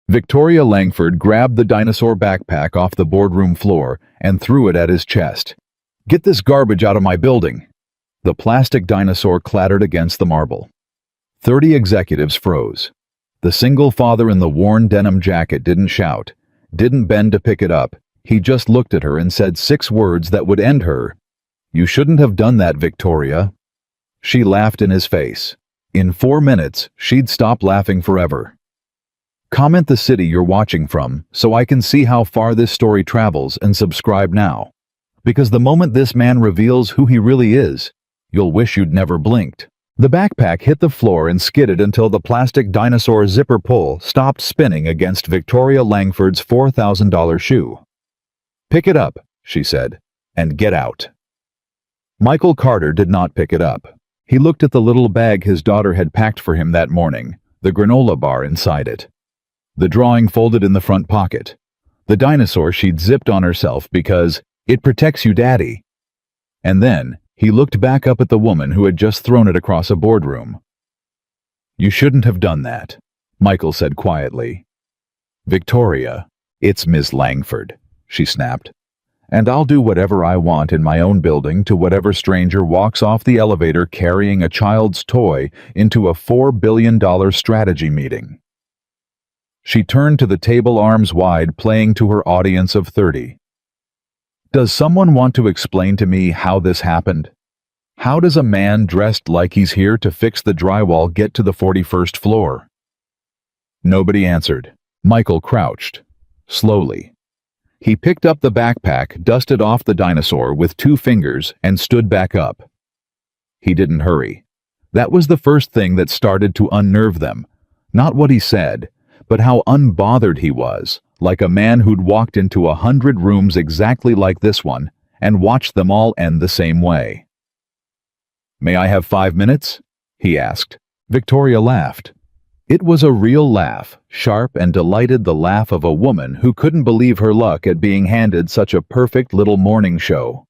Victoria Langford grabbed the dinosaur backpack off the boardroom floor and threw it at his chest. "Get this garbage out of my building!" The plastic dinosaur clattered against the marble. 30 executives froze. The single father in the worn denim jacket didn't shout, didn't bend to pick it up. He just looked at her and said 6 words that would end her. "You shouldn't have done that, Victoria." She laughed in his face. In 4 minutes, she'd stop laughing forever. Comment the city you're watching from so I can see how far this story travels, and subscribe now. Because the moment this man reveals who he really is, you'll wish you'd never blinked. The backpack hit the floor and skidded until the plastic dinosaur zipper pull stopped spinning against Victoria Langford's $4,000 shoe. "Pick it up," she said, "and get out." Michael Carter did not pick it up. He looked at the little bag his daughter had packed for him that morning, the granola bar inside it. The drawing folded in the front pocket. The dinosaur she'd zipped on herself because it protects you, Daddy. And then he looked back up at the woman who had just thrown it across a boardroom. "You shouldn't have done that," Michael said quietly. "Victoria, it's Miss Langford," she snapped. "And I'll do whatever I want in my own building to whatever stranger walks off the elevator carrying a child's toy into a $4 billion strategy meeting." She turned to the table, arms wide, playing to her audience of 30. "Does someone want to explain to me how this happened? How does a man dressed like he's here to fix the drywall get to the 41st floor?" Nobody answered. Michael crouched. Slowly. He picked up the backpack, dusted off the dinosaur with 2 fingers, and stood back up. He didn't hurry. That was the first thing that started to unnerve them. Not what he said, but how unbothered he was, like a man who'd walked into 100 rooms exactly like this one and watched them all end the same way. "May I have 5 minutes?" he asked. Victoria laughed. It was a real laugh, sharp and delighted, the laugh of a woman who couldn't believe her luck at being handed such a perfect little morning show.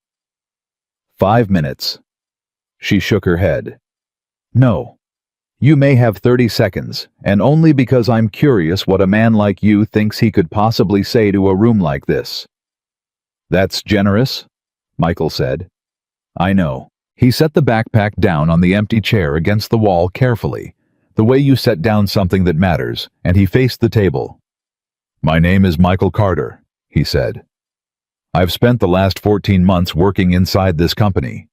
5 minutes. She shook her head. "No. You may have 30 seconds, and only because I'm curious what a man like you thinks he could possibly say to a room like this." "That's generous," Michael said. "I know." He set the backpack down on the empty chair against the wall carefully, the way you set down something that matters, and he faced the table. "My name is Michael Carter," he said. "I've spent the last 14 months working inside this company."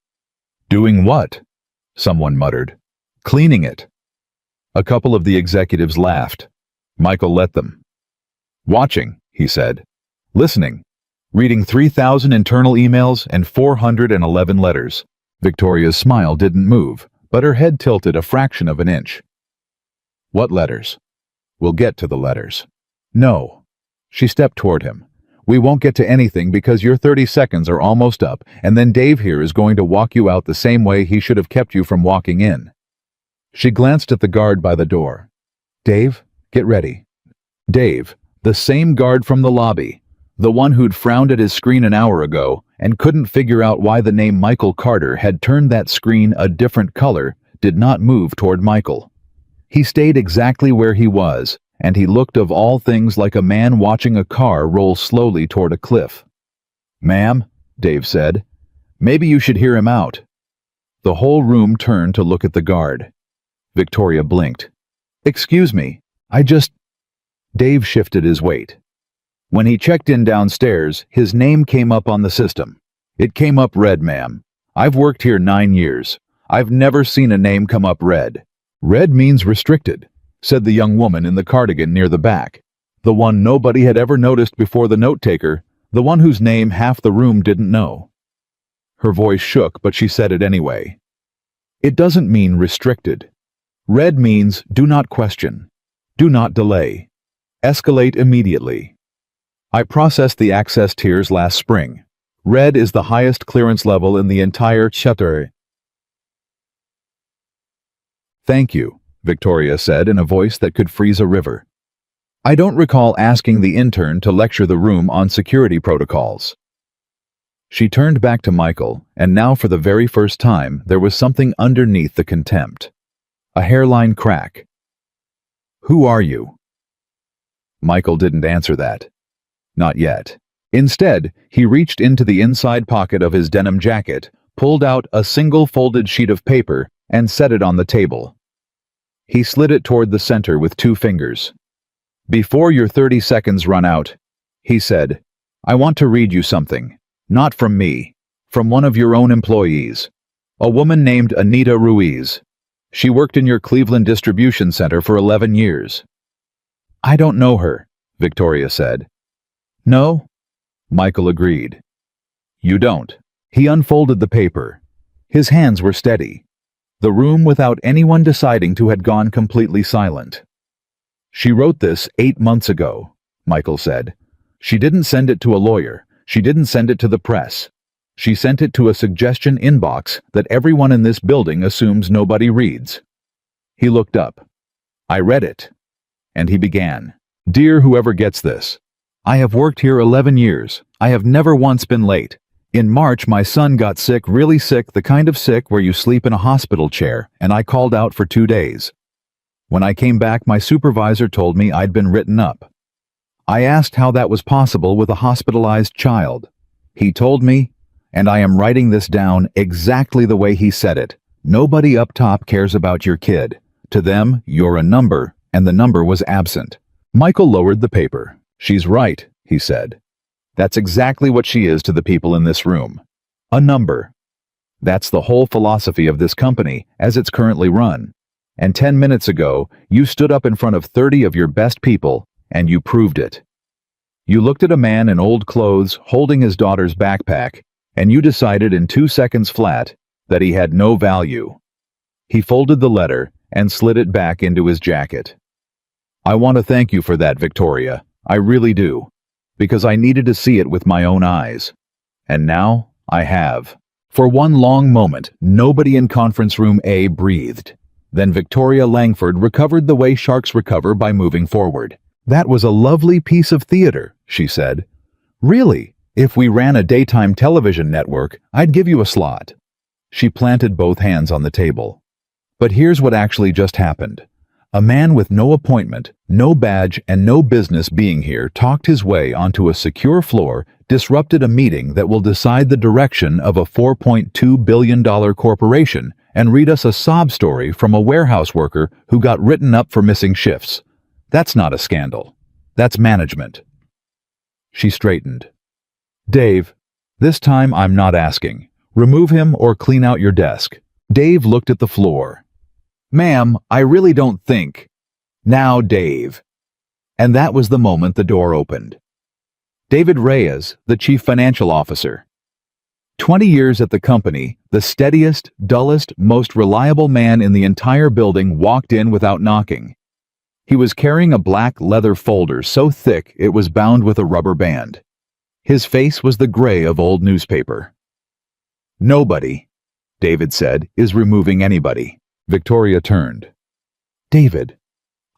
"Doing what?" someone muttered. "Cleaning it." A couple of the executives laughed. Michael let them. "Watching," he said. "Listening. Reading 3,000 internal emails and 411 letters." Victoria's smile didn't move, but her head tilted a fraction of an inch. "What letters?" "We'll get to the letters." "No." She stepped toward him. "We won't get to anything because your 30 seconds are almost up, and then Dave here is going to walk you out the same way he should have kept you from walking in." She glanced at the guard by the door. "Dave, get ready." Dave, the same guard from the lobby, the one who'd frowned at his screen an hour ago and couldn't figure out why the name Michael Carter had turned that screen a different color, did not move toward Michael. He stayed exactly where he was, and he looked of all things like a man watching a car roll slowly toward a cliff. "Ma'am," Dave said, "maybe you should hear him out." The whole room turned to look at the guard. Victoria blinked. "Excuse me, Dave shifted his weight. When he checked in downstairs, his name came up on the system. It came up red, ma'am. I've worked here 9 years. I've never seen a name come up red. "Red means restricted," said the young woman in the cardigan near the back, the one nobody had ever noticed before the note-taker, the one whose name half the room didn't know. Her voice shook, but she said it anyway. "It doesn't mean restricted. Red means do not question, do not delay, escalate immediately. I processed the access tiers last spring. Red is the highest clearance level in the entire chateau." "Thank you," Victoria said in a voice that could freeze a river. "I don't recall asking the intern to lecture the room on security protocols." She turned back to Michael, and now for the very first time there was something underneath the contempt. A hairline crack. "Who are you?" Michael didn't answer that. Not yet. Instead, he reached into the inside pocket of his denim jacket, pulled out a single folded sheet of paper, and set it on the table. He slid it toward the center with 2 fingers. "Before your 30 seconds run out," he said, "I want to read you something. Not from me. From one of your own employees. A woman named Anita Ruiz. She worked in your Cleveland distribution center for 11 years. "I don't know her," Victoria said. "No?" Michael agreed. "You don't." He unfolded the paper. His hands were steady. The room, without anyone deciding to, had gone completely silent. "She wrote this 8 months ago," Michael said. "She didn't send it to a lawyer. She didn't send it to the press. She sent it to a suggestion inbox that everyone in this building assumes nobody reads." He looked up. "I read it." And he began. "Dear whoever gets this, I have worked here 11 years. I have never once been late. In March, my son got sick, really sick, the kind of sick where you sleep in a hospital chair, and I called out for 2 days. When I came back, my supervisor told me I'd been written up. I asked how that was possible with a hospitalized child. He told me, and I am writing this down exactly the way he said it, nobody up top cares about your kid. To them, you're a number, and the number was absent." Michael lowered the paper. "She's right," he said. "That's exactly what she is to the people in this room. A number. That's the whole philosophy of this company as it's currently run. And 10 minutes ago, you stood up in front of 30 of your best people, and you proved it. You looked at a man in old clothes holding his daughter's backpack, and you decided in 2 seconds flat that he had no value." He folded the letter and slid it back into his jacket. "I want to thank you for that, Victoria. I really do. Because I needed to see it with my own eyes. And now, I have." For one long moment, nobody in conference room A breathed. Then Victoria Langford recovered the way sharks recover by moving forward. "That was a lovely piece of theater," she said. "Really, if we ran a daytime television network, I'd give you a slot." She planted both hands on the table. "But here's what actually just happened. A man with no appointment, no badge, and no business being here talked his way onto a secure floor, disrupted a meeting that will decide the direction of a $4.2 billion corporation, and read us a sob story from a warehouse worker who got written up for missing shifts. That's not a scandal. That's management." She straightened. "Dave, this time I'm not asking. Remove him or clean out your desk." Dave looked at the floor. "Ma'am, I really don't think." "Now, Dave." And that was the moment the door opened. David Reyes, the chief financial officer. 20 years at the company, the steadiest, dullest, most reliable man in the entire building walked in without knocking. He was carrying a black leather folder so thick it was bound with a rubber band. His face was the gray of old newspaper. "Nobody," David said, "is removing anybody." Victoria turned. "David,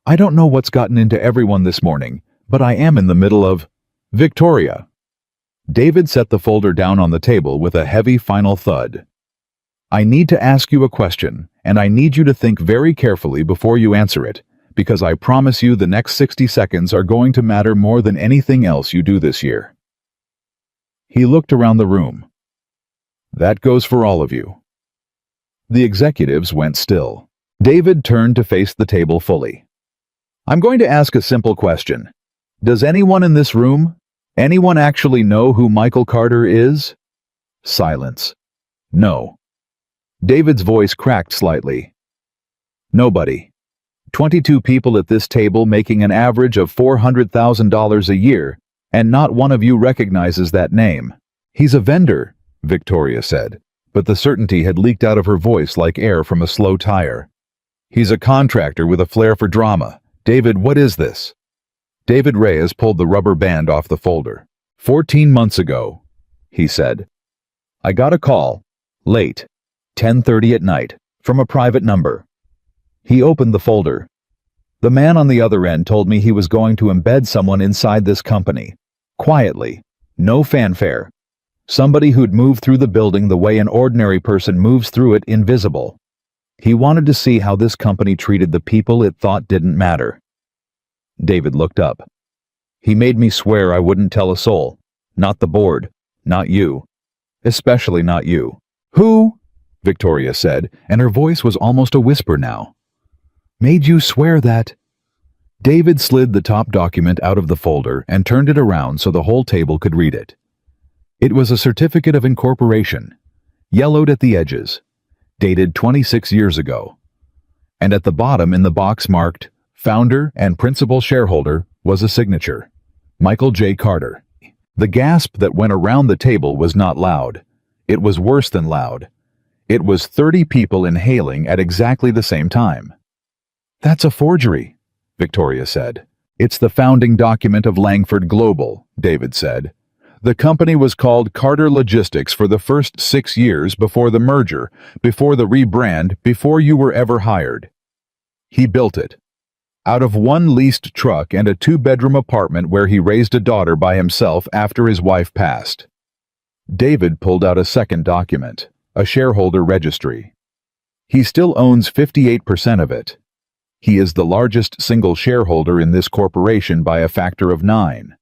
I don't know what's gotten into everyone this morning, but I am in the middle of—" "Victoria." David set the folder down on the table with a heavy final thud. "I need to ask you a question, and I need you to think very carefully before you answer it, because I promise you the next 60 seconds are going to matter more than anything else you do this year." He looked around the room. "That goes for all of you." The executives went still. David turned to face the table fully. "I'm going to ask a simple question. Does anyone in this room, anyone actually know who Michael Carter is?" Silence. "No." David's voice cracked slightly. "Nobody. 22 people at this table making an average of $400,000 a year, and not one of you recognizes that name." "He's a vendor," Victoria said, but the certainty had leaked out of her voice like air from a slow tire. "He's a contractor with a flair for drama. David, what is this?" David Reyes pulled the rubber band off the folder. 14 months ago, he said. "I got a call, late, 10:30 at night, from a private number." He opened the folder. "The man on the other end told me he was going to embed someone inside this company. Quietly. No fanfare. Somebody who'd move through the building the way an ordinary person moves through it, invisible. He wanted to see how this company treated the people it thought didn't matter." David looked up. He made me swear I wouldn't tell a soul. Not the board. Not you. Especially not you. Who? Victoria said, and her voice was almost a whisper now. Made you swear that? David slid the top document out of the folder and turned it around so the whole table could read it. It was a certificate of incorporation, yellowed at the edges, dated 26 years ago. And at the bottom in the box marked Founder and Principal Shareholder was a signature, Michael J. Carter. The gasp that went around the table was not loud. It was worse than loud. It was 30 people inhaling at exactly the same time. That's a forgery, Victoria said. It's the founding document of Langford Global, David said. The company was called Carter Logistics for the first 6 years before the merger, before the rebrand, before you were ever hired. He built it. Out of one leased truck and a 2-bedroom apartment where he raised a daughter by himself after his wife passed. David pulled out a second document, a shareholder registry. He still owns 58% of it. He is the largest single shareholder in this corporation by a factor of 9.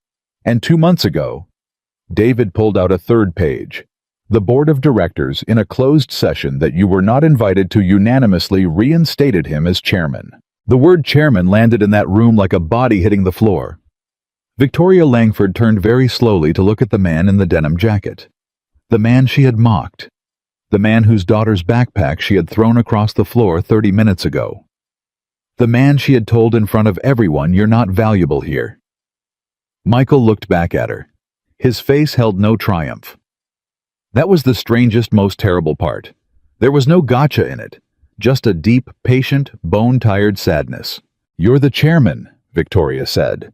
And 2 months ago, David pulled out a third page. The board of directors, in a closed session that you were not invited to, unanimously reinstated him as chairman. The word chairman landed in that room like a body hitting the floor. Victoria Langford turned very slowly to look at the man in the denim jacket. The man she had mocked. The man whose daughter's backpack she had thrown across the floor 30 minutes ago. The man she had told in front of everyone, "You're not valuable here." Michael looked back at her. His face held no triumph. That was the strangest, most terrible part. There was no gotcha in it. Just a deep, patient, bone-tired sadness. "You're the chairman," Victoria said.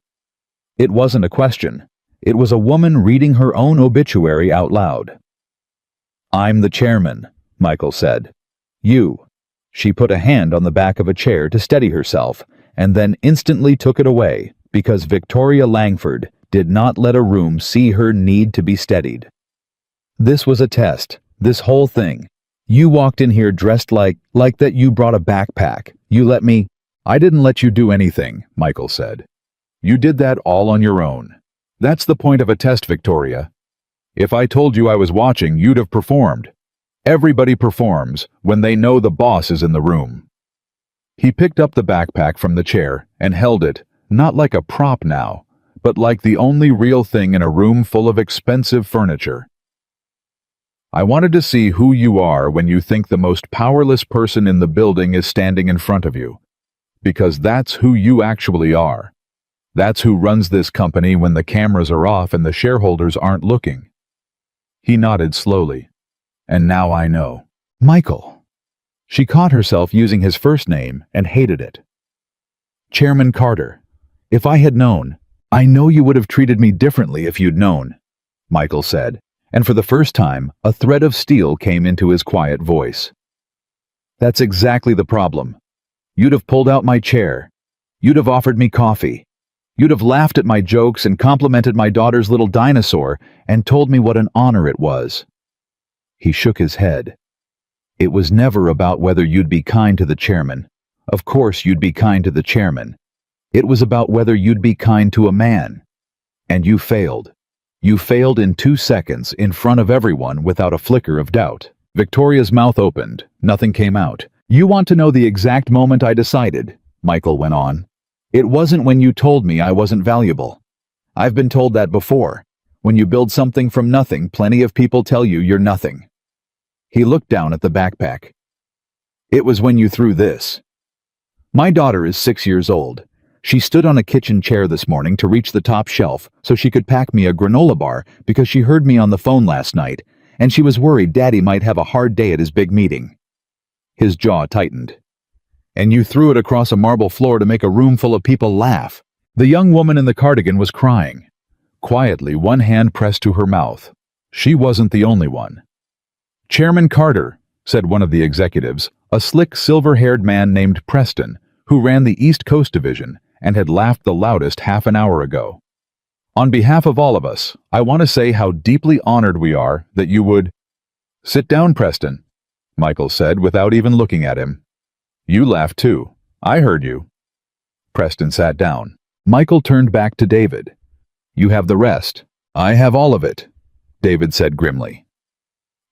It wasn't a question. It was a woman reading her own obituary out loud. "I'm the chairman," Michael said. "You." She put a hand on the back of a chair to steady herself, and then instantly took it away, because Victoria Langford did not let a room see her need to be steadied. This was a test, this whole thing. You walked in here dressed like that you brought a backpack. You let me— I didn't let you do anything, Michael said. You did that all on your own. That's the point of a test, Victoria. If I told you I was watching, you'd have performed. Everybody performs when they know the boss is in the room. He picked up the backpack from the chair and held it, not like a prop now, but like the only real thing in a room full of expensive furniture. I wanted to see who you are when you think the most powerless person in the building is standing in front of you. Because that's who you actually are. That's who runs this company when the cameras are off and the shareholders aren't looking. He nodded slowly. And now I know. Michael. She caught herself using his first name and hated it. Chairman Carter. If I had known, I know you would have treated me differently if you'd known, Michael said, and for the first time, a thread of steel came into his quiet voice. That's exactly the problem. You'd have pulled out my chair. You'd have offered me coffee. You'd have laughed at my jokes and complimented my daughter's little dinosaur and told me what an honor it was. He shook his head. It was never about whether you'd be kind to the chairman. Of course you'd be kind to the chairman. It was about whether you'd be kind to a man. And you failed. You failed in 2 seconds in front of everyone without a flicker of doubt. Victoria's mouth opened. Nothing came out. You want to know the exact moment I decided, Michael went on. It wasn't when you told me I wasn't valuable. I've been told that before. When you build something from nothing, plenty of people tell you you're nothing. He looked down at the backpack. It was when you threw this. My daughter is 6 years old. She stood on a kitchen chair this morning to reach the top shelf so she could pack me a granola bar because she heard me on the phone last night, and she was worried Daddy might have a hard day at his big meeting. His jaw tightened. And you threw it across a marble floor to make a room full of people laugh. The young woman in the cardigan was crying. Quietly, one hand pressed to her mouth. She wasn't the only one. Chairman Carter, said one of the executives, a slick silver-haired man named Preston, who ran the East Coast Division and had laughed the loudest half an hour ago. On behalf of all of us, I want to say how deeply honored we are that you would— Sit down, Preston, Michael said without even looking at him. You laughed too. I heard you. Preston sat down. Michael turned back to David. You have the rest. I have all of it, David said grimly.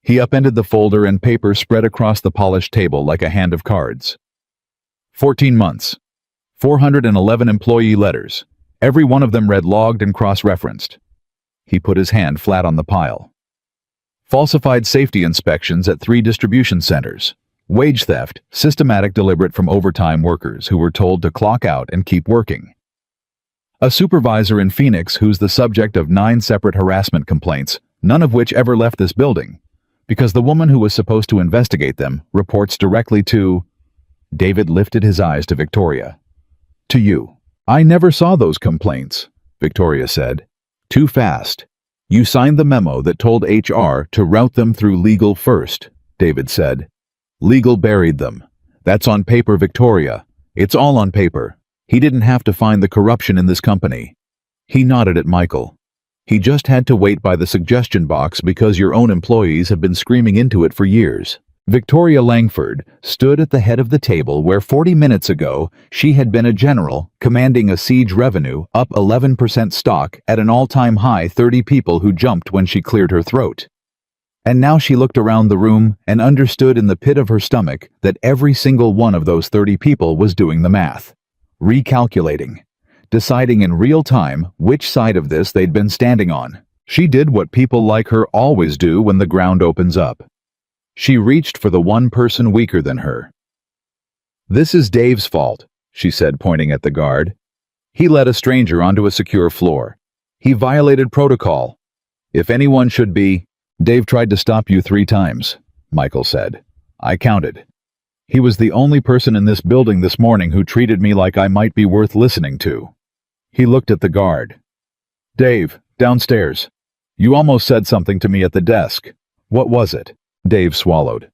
He upended the folder and paper spread across the polished table like a hand of cards. 14 months. 411 employee letters, every one of them read logged and cross-referenced. He put his hand flat on the pile. Falsified safety inspections at 3 distribution centers. Wage theft, systematic deliberate from overtime workers who were told to clock out and keep working. A supervisor in Phoenix who's the subject of 9 separate harassment complaints, none of which ever left this building, because the woman who was supposed to investigate them reports directly to... David lifted his eyes to Victoria. To you. I never saw those complaints, Victoria said. Too fast. You signed the memo that told HR to route them through legal first, David said. Legal buried them. That's on paper, Victoria. It's all on paper. He didn't have to find the corruption in this company. He nodded at Michael. He just had to wait by the suggestion box because your own employees have been screaming into it for years. Victoria Langford stood at the head of the table where 40 minutes ago she had been a general, commanding a siege revenue, up 11% stock at an all-time high 30 people who jumped when she cleared her throat. And now she looked around the room and understood in the pit of her stomach that every single one of those 30 people was doing the math, recalculating, deciding in real time which side of this they'd been standing on. She did what people like her always do when the ground opens up. She reached for the one person weaker than her. This is Dave's fault, she said, pointing at the guard. He let a stranger onto a secure floor. He violated protocol. If anyone should be... Dave tried to stop you 3 times, Michael said. I counted. He was the only person in this building this morning who treated me like I might be worth listening to. He looked at the guard. Dave, downstairs. You almost said something to me at the desk. What was it? Dave swallowed.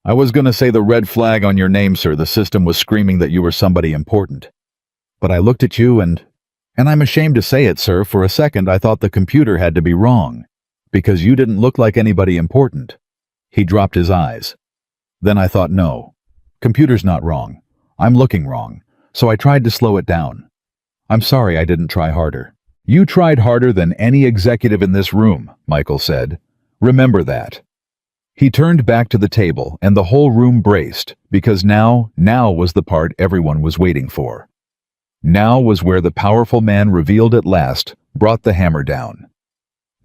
I was going to say the red flag on your name, sir. The system was screaming that you were somebody important. But I looked at you and I'm ashamed to say it, sir, for a second I thought the computer had to be wrong. Because you didn't look like anybody important. He dropped his eyes. Then I thought, no, computer's not wrong. I'm looking wrong. So I tried to slow it down. I'm sorry I didn't try harder. You tried harder than any executive in this room, Michael said. Remember that. He turned back to the table and the whole room braced, because now was the part everyone was waiting for. Now was where the powerful man revealed at last brought the hammer down.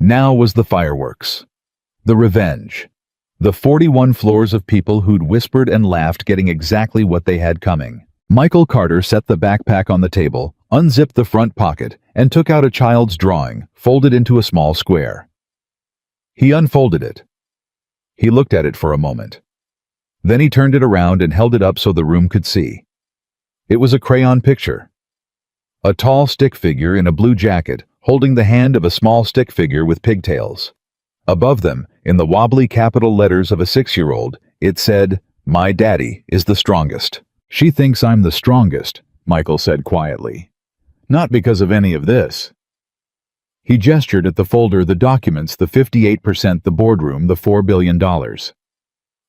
Now was the fireworks. The revenge. The 41 floors of people who'd whispered and laughed getting exactly what they had coming. Michael Carter set the backpack on the table, unzipped the front pocket, and took out a child's drawing, folded into a small square. He unfolded it. He looked at it for a moment. Then he turned it around and held it up so the room could see. It was a crayon picture. A tall stick figure in a blue jacket, holding the hand of a small stick figure with pigtails. Above them, in the wobbly capital letters of a 6-year-old, it said, My daddy is the strongest. She thinks I'm the strongest, Michael said quietly. Not because of any of this. He gestured at the folder, the documents, the 58%, the boardroom, the $4 billion.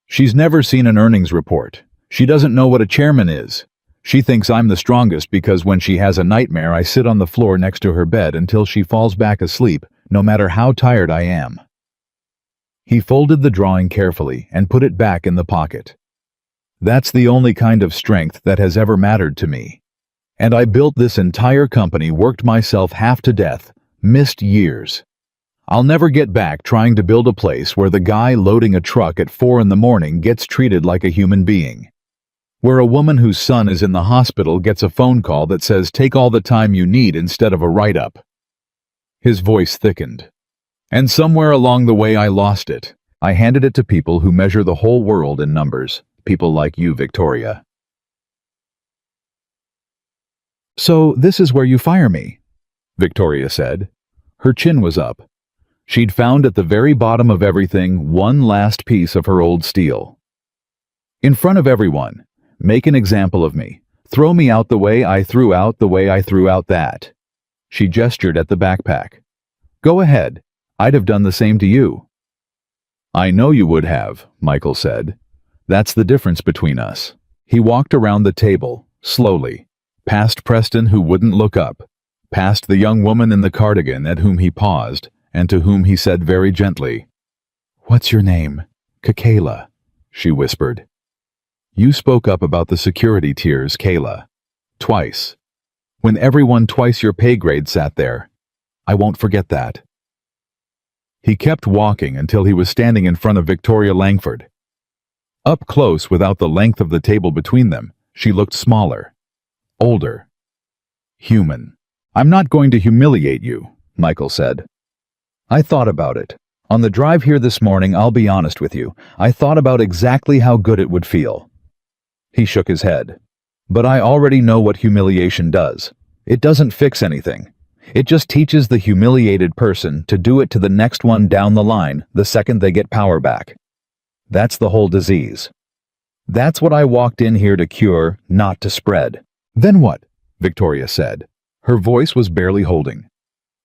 She's never seen an earnings report. She doesn't know what a chairman is. She thinks I'm the strongest because when she has a nightmare, I sit on the floor next to her bed until she falls back asleep, no matter how tired I am. He folded the drawing carefully and put it back in the pocket. That's the only kind of strength that has ever mattered to me. And I built this entire company, worked myself half to death, missed years. I'll never get back trying to build a place where the guy loading a truck at 4 a.m. gets treated like a human being. Where a woman whose son is in the hospital gets a phone call that says take all the time you need instead of a write-up. His voice thickened. And somewhere along the way I lost it. I handed it to people who measure the whole world in numbers. People like you, Victoria. So this is where you fire me, Victoria said. Her chin was up. She'd found at the very bottom of everything one last piece of her old steel. In front of everyone, make an example of me. Throw me out the way I threw out that. She gestured at the backpack. Go ahead. I'd have done the same to you. I know you would have, Michael said. That's the difference between us. He walked around the table, slowly, past Preston, who wouldn't look up, past the young woman in the cardigan at whom he paused, and to whom he said very gently, "What's your name?" "Kayla," she whispered. "You spoke up about the security tiers, Kayla. Twice. When everyone twice your pay grade sat there. I won't forget that." He kept walking until he was standing in front of Victoria Langford. Up close, without the length of the table between them, she looked smaller, older, human. "I'm not going to humiliate you," Michael said. "I thought about it. On the drive here this morning, I'll be honest with you, I thought about exactly how good it would feel." He shook his head. "But I already know what humiliation does. It doesn't fix anything. It just teaches the humiliated person to do it to the next one down the line the second they get power back. That's the whole disease. That's what I walked in here to cure, not to spread." "Then what?" Victoria said. Her voice was barely holding.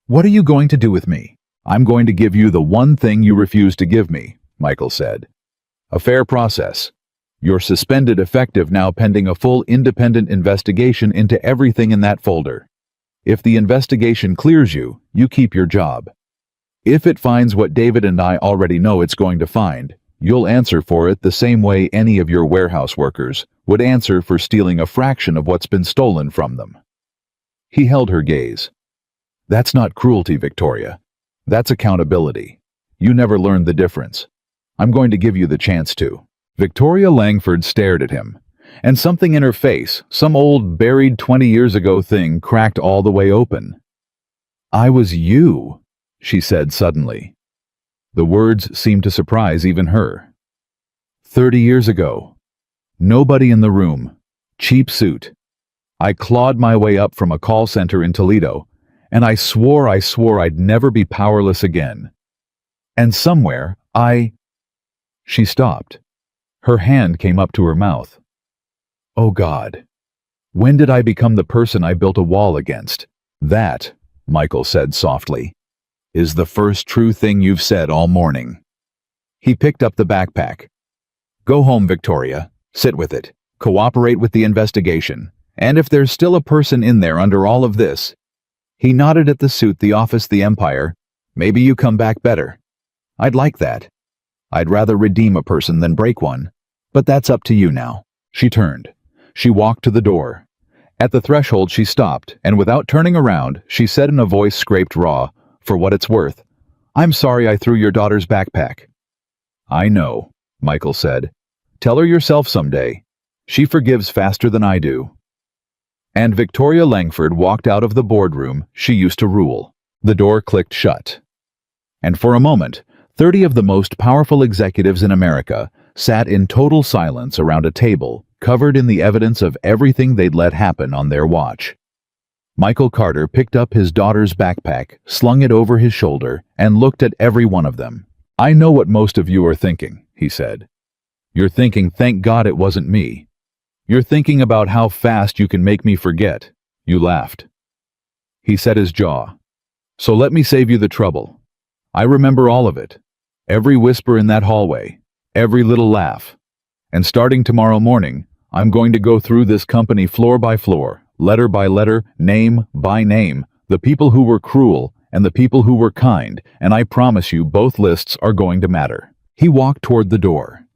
"What are you going to do with me?" "I'm going to give you the one thing you refused to give me," Michael said. "A fair process. You're suspended effective now pending a full independent investigation into everything in that folder. If the investigation clears you, you keep your job. If it finds what David and I already know it's going to find, you'll answer for it the same way any of your warehouse workers would answer for stealing a fraction of what's been stolen from them." He held her gaze. "That's not cruelty, Victoria. That's accountability. You never learned the difference. I'm going to give you the chance to." Victoria Langford stared at him, and something in her face, some old buried 20 years ago thing, cracked all the way open. "I was you," she said suddenly. The words seemed to surprise even her. 30 years ago. Nobody in the room. Cheap suit. I clawed my way up from a call center in Toledo, and I swore I'd never be powerless again. And somewhere, She stopped. Her hand came up to her mouth. "Oh God, when did I become the person I built a wall against?" "That," Michael said softly, "is the first true thing you've said all morning." He picked up the backpack. "Go home, Victoria. Sit with it. Cooperate with the investigation. And if there's still a person in there under all of this," he nodded at the suit, the office, the empire, "maybe you come back better. I'd like that. I'd rather redeem a person than break one. But that's up to you now." She turned. She walked to the door. At the threshold she stopped, and without turning around, she said in a voice scraped raw, "For what it's worth, I'm sorry I threw your daughter's backpack." "I know," Michael said. "Tell her yourself someday. She forgives faster than I do." And Victoria Langford walked out of the boardroom she used to rule. The door clicked shut. And for a moment, 30 of the most powerful executives in America sat in total silence around a table, covered in the evidence of everything they'd let happen on their watch. Michael Carter picked up his daughter's backpack, slung it over his shoulder, and looked at every one of them. "I know what most of you are thinking," he said. "You're thinking, thank God it wasn't me. You're thinking about how fast you can make me forget." You laughed. He set his jaw. "So let me save you the trouble. I remember all of it. Every whisper in that hallway. Every little laugh. And starting tomorrow morning, I'm going to go through this company floor by floor, letter by letter, name by name, the people who were cruel and the people who were kind, and I promise you both lists are going to matter." He walked toward the door.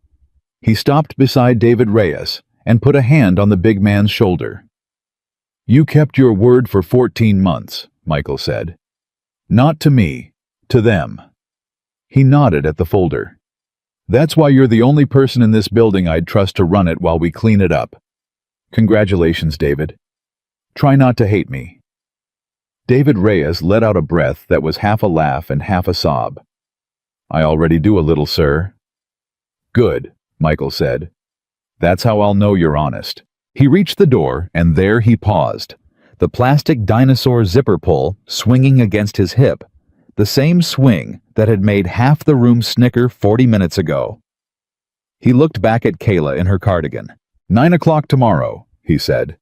He stopped beside David Reyes and put a hand on the big man's shoulder. "You kept your word for 14 months, Michael said. Not to me, to them." He nodded at the folder. "That's why you're the only person in this building I'd trust to run it while we clean it up. Congratulations, David. Try not to hate me." David Reyes let out a breath that was half a laugh and half a sob. "I already do a little, sir." "Good," Michael said. "That's how I'll know you're honest." He reached the door, and there he paused, the plastic dinosaur zipper pull swinging against his hip, the same swing that had made half the room snicker 40 minutes ago. He looked back at Kayla in her cardigan. 9 o'clock tomorrow, he said.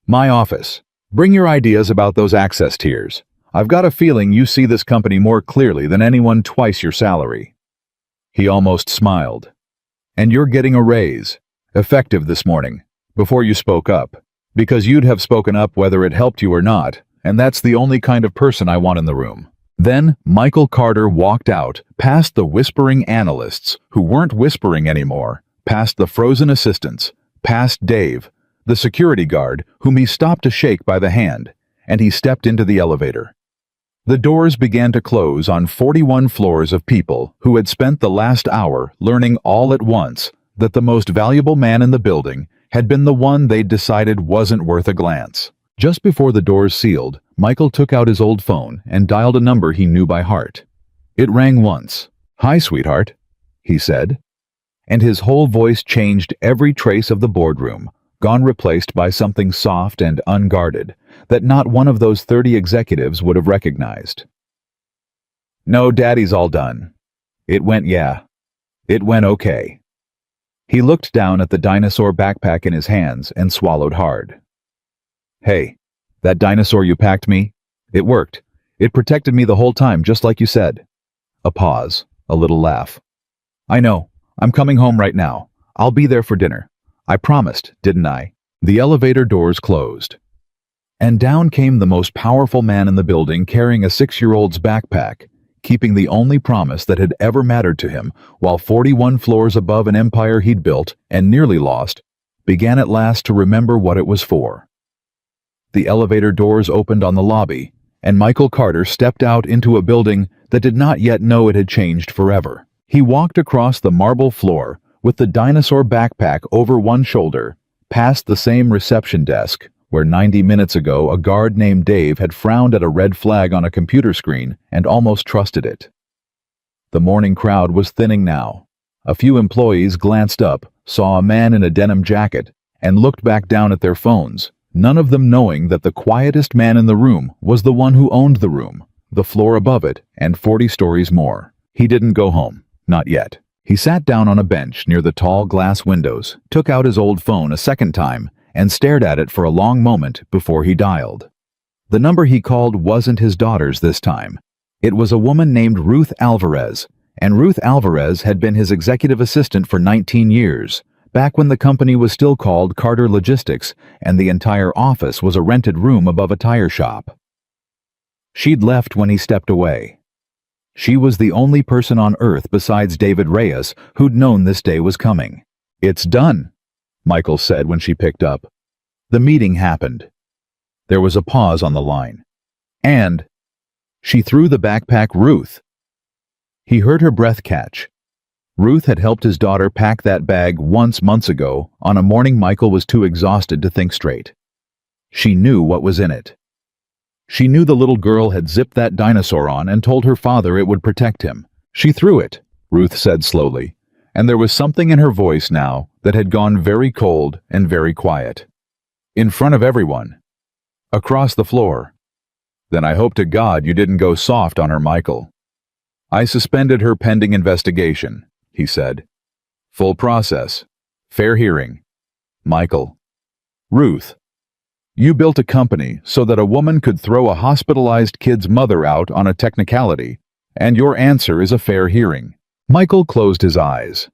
"My office. Bring your ideas about those access tiers. I've got a feeling you see this company more clearly than anyone twice your salary." He almost smiled. "And you're getting a raise, effective this morning, before you spoke up, because you'd have spoken up whether it helped you or not, and that's the only kind of person I want in the room." Then Michael Carter walked out, past the whispering analysts, who weren't whispering anymore, past the frozen assistants, past Dave, the security guard, whom he stopped to shake by the hand, and he stepped into the elevator. The doors began to close on 41 floors of people who had spent the last hour learning all at once that the most valuable man in the building had been the one they'd decided wasn't worth a glance. Just before the doors sealed, Michael took out his old phone and dialed a number he knew by heart. It rang once. "Hi, sweetheart," he said. And his whole voice changed every trace of the boardroom, gone replaced by something soft and unguarded that not one of those 30 executives would have recognized. "No, Daddy's all done. It went okay." He looked down at the dinosaur backpack in his hands and swallowed hard. "Hey, that dinosaur you packed me? It worked. It protected me the whole time, just like you said." A pause, a little laugh. "I know. I'm coming home right now. I'll be there for dinner. I promised, didn't I?" The elevator doors closed. And down came the most powerful man in the building carrying a 6-year-old's backpack, keeping the only promise that had ever mattered to him, while 41 floors above an empire he'd built and nearly lost, began at last to remember what it was for. The elevator doors opened on the lobby, and Michael Carter stepped out into a building that did not yet know it had changed forever. He walked across the marble floor with the dinosaur backpack over one shoulder, past the same reception desk, where 90 minutes ago a guard named Dave had frowned at a red flag on a computer screen and almost trusted it. The morning crowd was thinning now. A few employees glanced up, saw a man in a denim jacket, and looked back down at their phones, none of them knowing that the quietest man in the room was the one who owned the room, the floor above it, and 40 stories more. He didn't go home. Not yet. He sat down on a bench near the tall glass windows, took out his old phone a second time, and stared at it for a long moment before he dialed. The number he called wasn't his daughter's this time. It was a woman named Ruth Alvarez, and Ruth Alvarez had been his executive assistant for 19 years, back when the company was still called Carter Logistics and the entire office was a rented room above a tire shop. She'd left when he stepped away. She was the only person on Earth besides David Reyes who'd known this day was coming. "It's done," Michael said when she picked up. The meeting happened. There was a pause on the line. And she threw the backpack Ruth. He heard her breath catch. Ruth had helped his daughter pack that bag once months ago on a morning Michael was too exhausted to think straight. She knew what was in it. She knew the little girl had zipped that dinosaur on and told her father it would protect him. "She threw it," Ruth said slowly, and there was something in her voice now that had gone very cold and very quiet. "In front of everyone. Across the floor. Then I hope to God you didn't go soft on her, Michael." "I suspended her pending investigation," he said. "Full process. Fair hearing. Michael." "Ruth, you built a company so that a woman could throw a hospitalized kid's mother out on a technicality, and your answer is a fair hearing." Michael closed his eyes.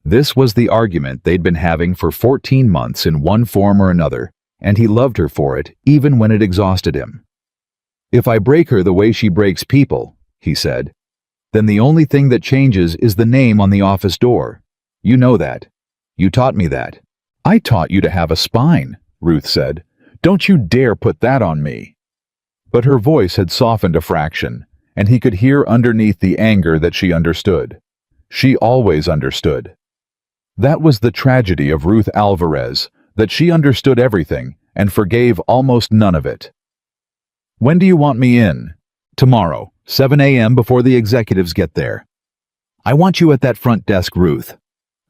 This was the argument they'd been having for 14 months in one form or another, and he loved her for it, even when it exhausted him. "If I break her the way she breaks people," he said, "then the only thing that changes is the name on the office door. You know that. You taught me that." "I taught you to have a spine," Ruth said. "Don't you dare put that on me." But her voice had softened a fraction, and he could hear underneath the anger that she understood. She always understood. That was the tragedy of Ruth Alvarez, that she understood everything and forgave almost none of it. "When do you want me in?" "Tomorrow, 7 a.m. before the executives get there. I want you at that front desk, Ruth.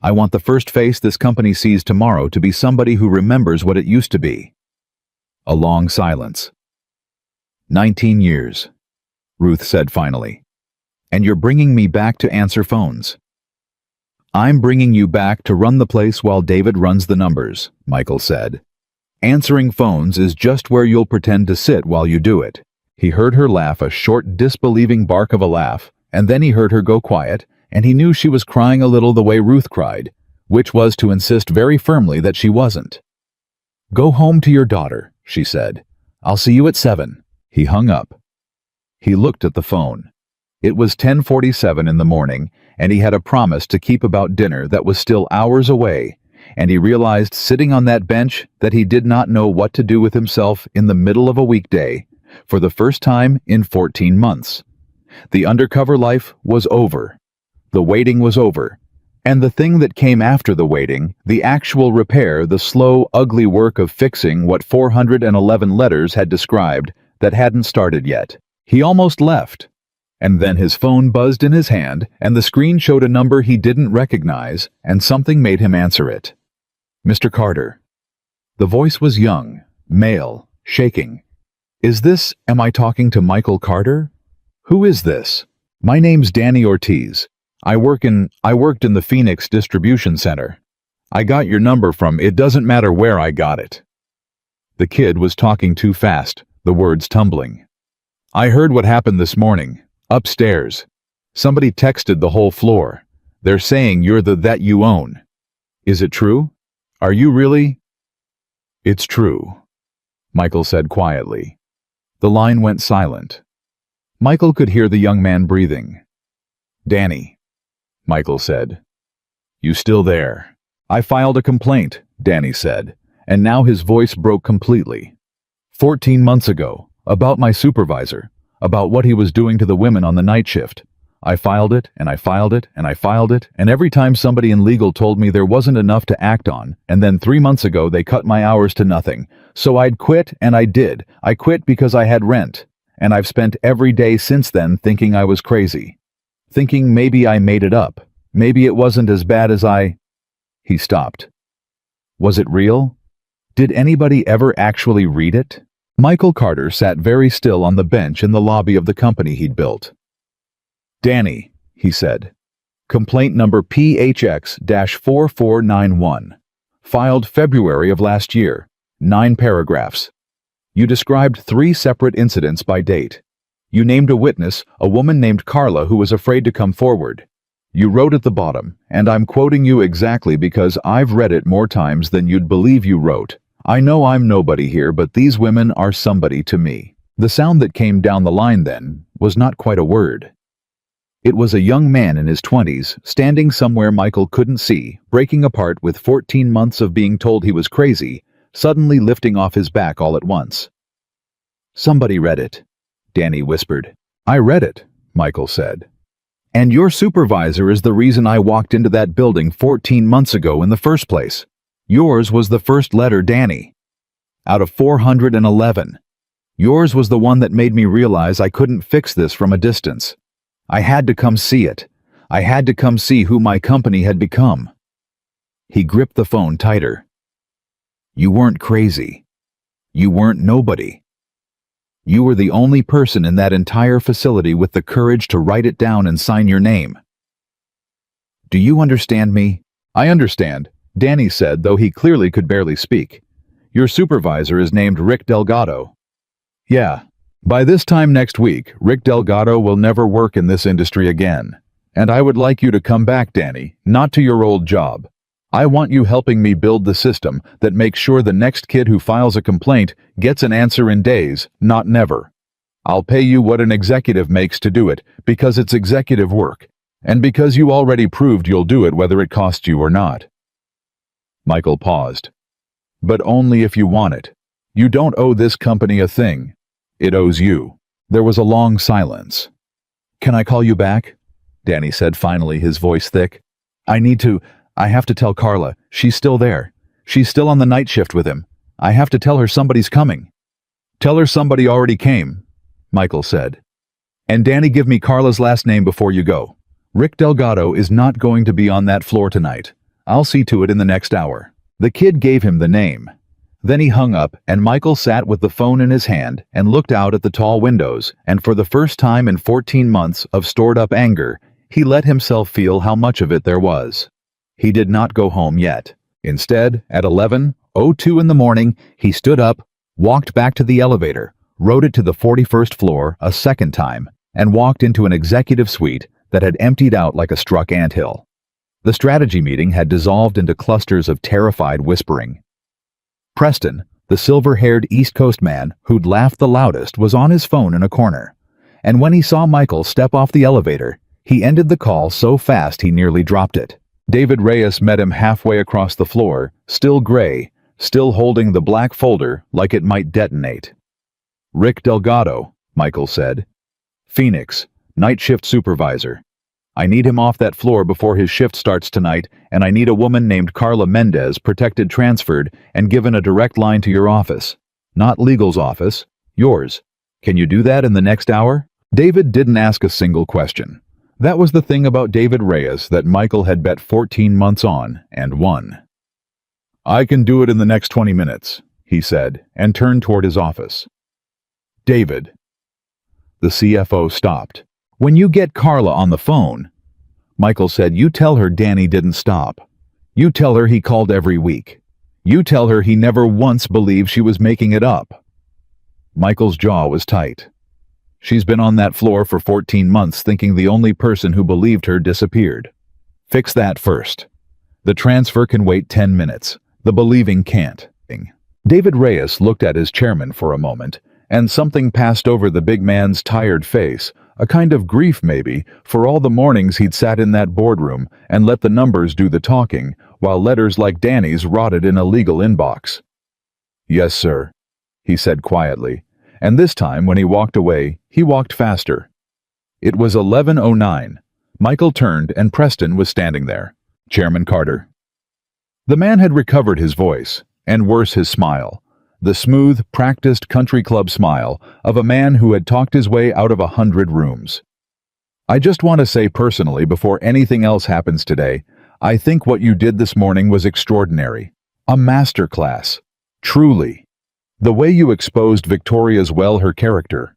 I want the first face this company sees tomorrow to be somebody who remembers what it used to be." A long silence. 19 years, Ruth said finally. "And you're bringing me back to answer phones." "I'm bringing you back to run the place while David runs the numbers," Michael said. "Answering phones is just where you'll pretend to sit while you do it." He heard her laugh, a short, disbelieving bark of a laugh, and then he heard her go quiet, and he knew she was crying a little the way Ruth cried, which was to insist very firmly that she wasn't. "Go home to your daughter," she said. "I'll see you at 7. He hung up. He looked at the phone. It was 10:47 in the morning, and he had a promise to keep about dinner that was still hours away, and he realized sitting on that bench that he did not know what to do with himself in the middle of a weekday, for the first time in 14 months. The undercover life was over. The waiting was over. And the thing that came after the waiting, the actual repair, the slow, ugly work of fixing what 411 letters had described that hadn't started yet. He almost left. And then his phone buzzed in his hand, and the screen showed a number he didn't recognize, and something made him answer it. Mr. Carter. The voice was young, male, shaking. Am I talking to Michael Carter? Who is this? My name's Danny Ortiz. I worked in the Phoenix distribution center. I got your number from, it doesn't matter where I got it. The kid was talking too fast, the words tumbling. I heard what happened this morning, upstairs. Somebody texted the whole floor. They're saying you're the that you own. Is it true? Are you really? It's true, Michael said quietly. The line went silent. Michael could hear the young man breathing. Danny, Michael said. You still there? I filed a complaint, Danny said, and now his voice broke completely. 14 months ago, about my supervisor, about what he was doing to the women on the night shift. I filed it, and I filed it, and I filed it, and every time somebody in legal told me there wasn't enough to act on, and then 3 months ago they cut my hours to nothing. So I'd quit, and I did. I quit because I had rent, and I've spent every day since then thinking I was crazy. Thinking maybe I made it up. Maybe it wasn't as bad as He stopped. Was it real? Did anybody ever actually read it? Michael Carter sat very still on the bench in the lobby of the company he'd built. Danny, he said. Complaint number PHX-4491. Filed February of last year. 9 paragraphs. You described 3 separate incidents by date. You named a witness, a woman named Carla, who was afraid to come forward. You wrote at the bottom, and I'm quoting you exactly because I've read it more times than you'd believe you wrote. I know I'm nobody here, but these women are somebody to me. The sound that came down the line then was not quite a word. It was a young man in his 20s, standing somewhere Michael couldn't see, breaking apart with 14 months of being told he was crazy, suddenly lifting off his back all at once. Somebody read it, Danny whispered. I read it, Michael said. And your supervisor is the reason I walked into that building 14 months ago in the first place. Yours was the first letter, Danny. Out of 411. Yours was the one that made me realize I couldn't fix this from a distance. I had to come see it. I had to come see who my company had become. He gripped the phone tighter. You weren't crazy. You weren't nobody. You were the only person in that entire facility with the courage to write it down and sign your name. Do you understand me? I understand, Danny said, though he clearly could barely speak. Your supervisor is named Rick Delgado. Yeah. By this time next week, Rick Delgado will never work in this industry again. And I would like you to come back, Danny, not to your old job. I want you helping me build the system that makes sure the next kid who files a complaint gets an answer in days, not never. I'll pay you what an executive makes to do it, because it's executive work, and because you already proved you'll do it whether it costs you or not. Michael paused. But only if you want it. You don't owe this company a thing. It owes you. There was a long silence. Can I call you back? Danny said finally, his voice thick. I have to tell Carla. She's still there. She's still on the night shift with him. I have to tell her somebody's coming. Tell her somebody already came, Michael said. And Danny, give me Carla's last name before you go. Rick Delgado is not going to be on that floor tonight. I'll see to it in the next hour. The kid gave him the name. Then he hung up, and Michael sat with the phone in his hand and looked out at the tall windows, and for the first time in 14 months of stored-up anger, he let himself feel how much of it there was. He did not go home yet. Instead, at 11:02 in the morning, he stood up, walked back to the elevator, rode it to the 41st floor a second time, and walked into an executive suite that had emptied out like a struck anthill. The strategy meeting had dissolved into clusters of terrified whispering. Preston, The silver-haired East Coast man who'd laughed the loudest was on his phone in a corner. And when he saw Michael step off the elevator, he ended the call so fast he nearly dropped it. David Reyes met him halfway across the floor, still gray, still holding the black folder like it might detonate. "Rick Delgado," Michael said. "Phoenix, night shift supervisor. I need him off that floor before his shift starts tonight, and I need a woman named Carla Mendez protected, transferred, and given a direct line to your office. Not legal's office, yours. Can you do that in the next hour?" David didn't ask a single question. That was the thing about David Reyes that Michael had bet 14 months on and won. "I can do it in the next 20 minutes, he said, and turned toward his office. "David." The CFO stopped. "When you get Carla on the phone," Michael said, "you tell her Danny didn't stop. You tell her he called every week. You tell her he never once believed she was making it up." Michael's jaw was tight. "She's been on that floor for 14 months thinking the only person who believed her disappeared. Fix that first. The transfer can wait 10 minutes. The believing can't." David Reyes looked at his chairman for a moment, and something passed over the big man's tired face, a kind of grief maybe, for all the mornings he'd sat in that boardroom and let the numbers do the talking, while letters like Danny's rotted in a legal inbox. "Yes, sir," he said quietly, and this time when he walked away, he walked faster. It was 11:09. Michael turned and Preston was standing there. "Chairman Carter." The man had recovered his voice, and worse his smile. The smooth, practiced country club smile of a man who had talked his way out of 100 rooms. "I just want to say personally, before anything else happens today, I think what you did this morning was extraordinary. A masterclass. Truly. The way you exposed Victoria's her character.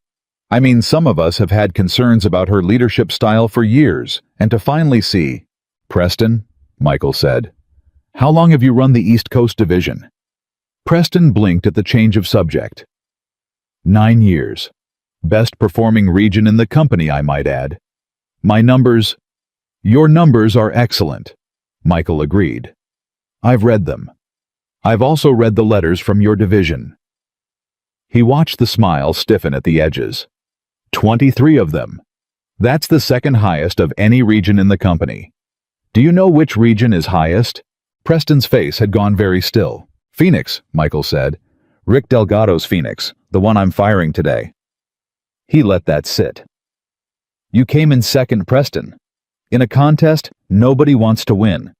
I mean, some of us have had concerns about her leadership style for years, and to finally see..." "Preston," Michael said, "how long have you run the East Coast Division?" Preston blinked at the change of subject. 9 years. Best performing region in the company, I might add. My numbers... Your numbers are excellent, Michael agreed. I've read them. I've also read the letters from your division. He watched the smile stiffen at the edges. 23 of them. That's the second highest of any region in the company. Do you know which region is highest? Preston's face had gone very still. Phoenix, Michael said. Rick Delgado's Phoenix, the one I'm firing today. He let that sit. You came in second, Preston. In a contest, nobody wants to win.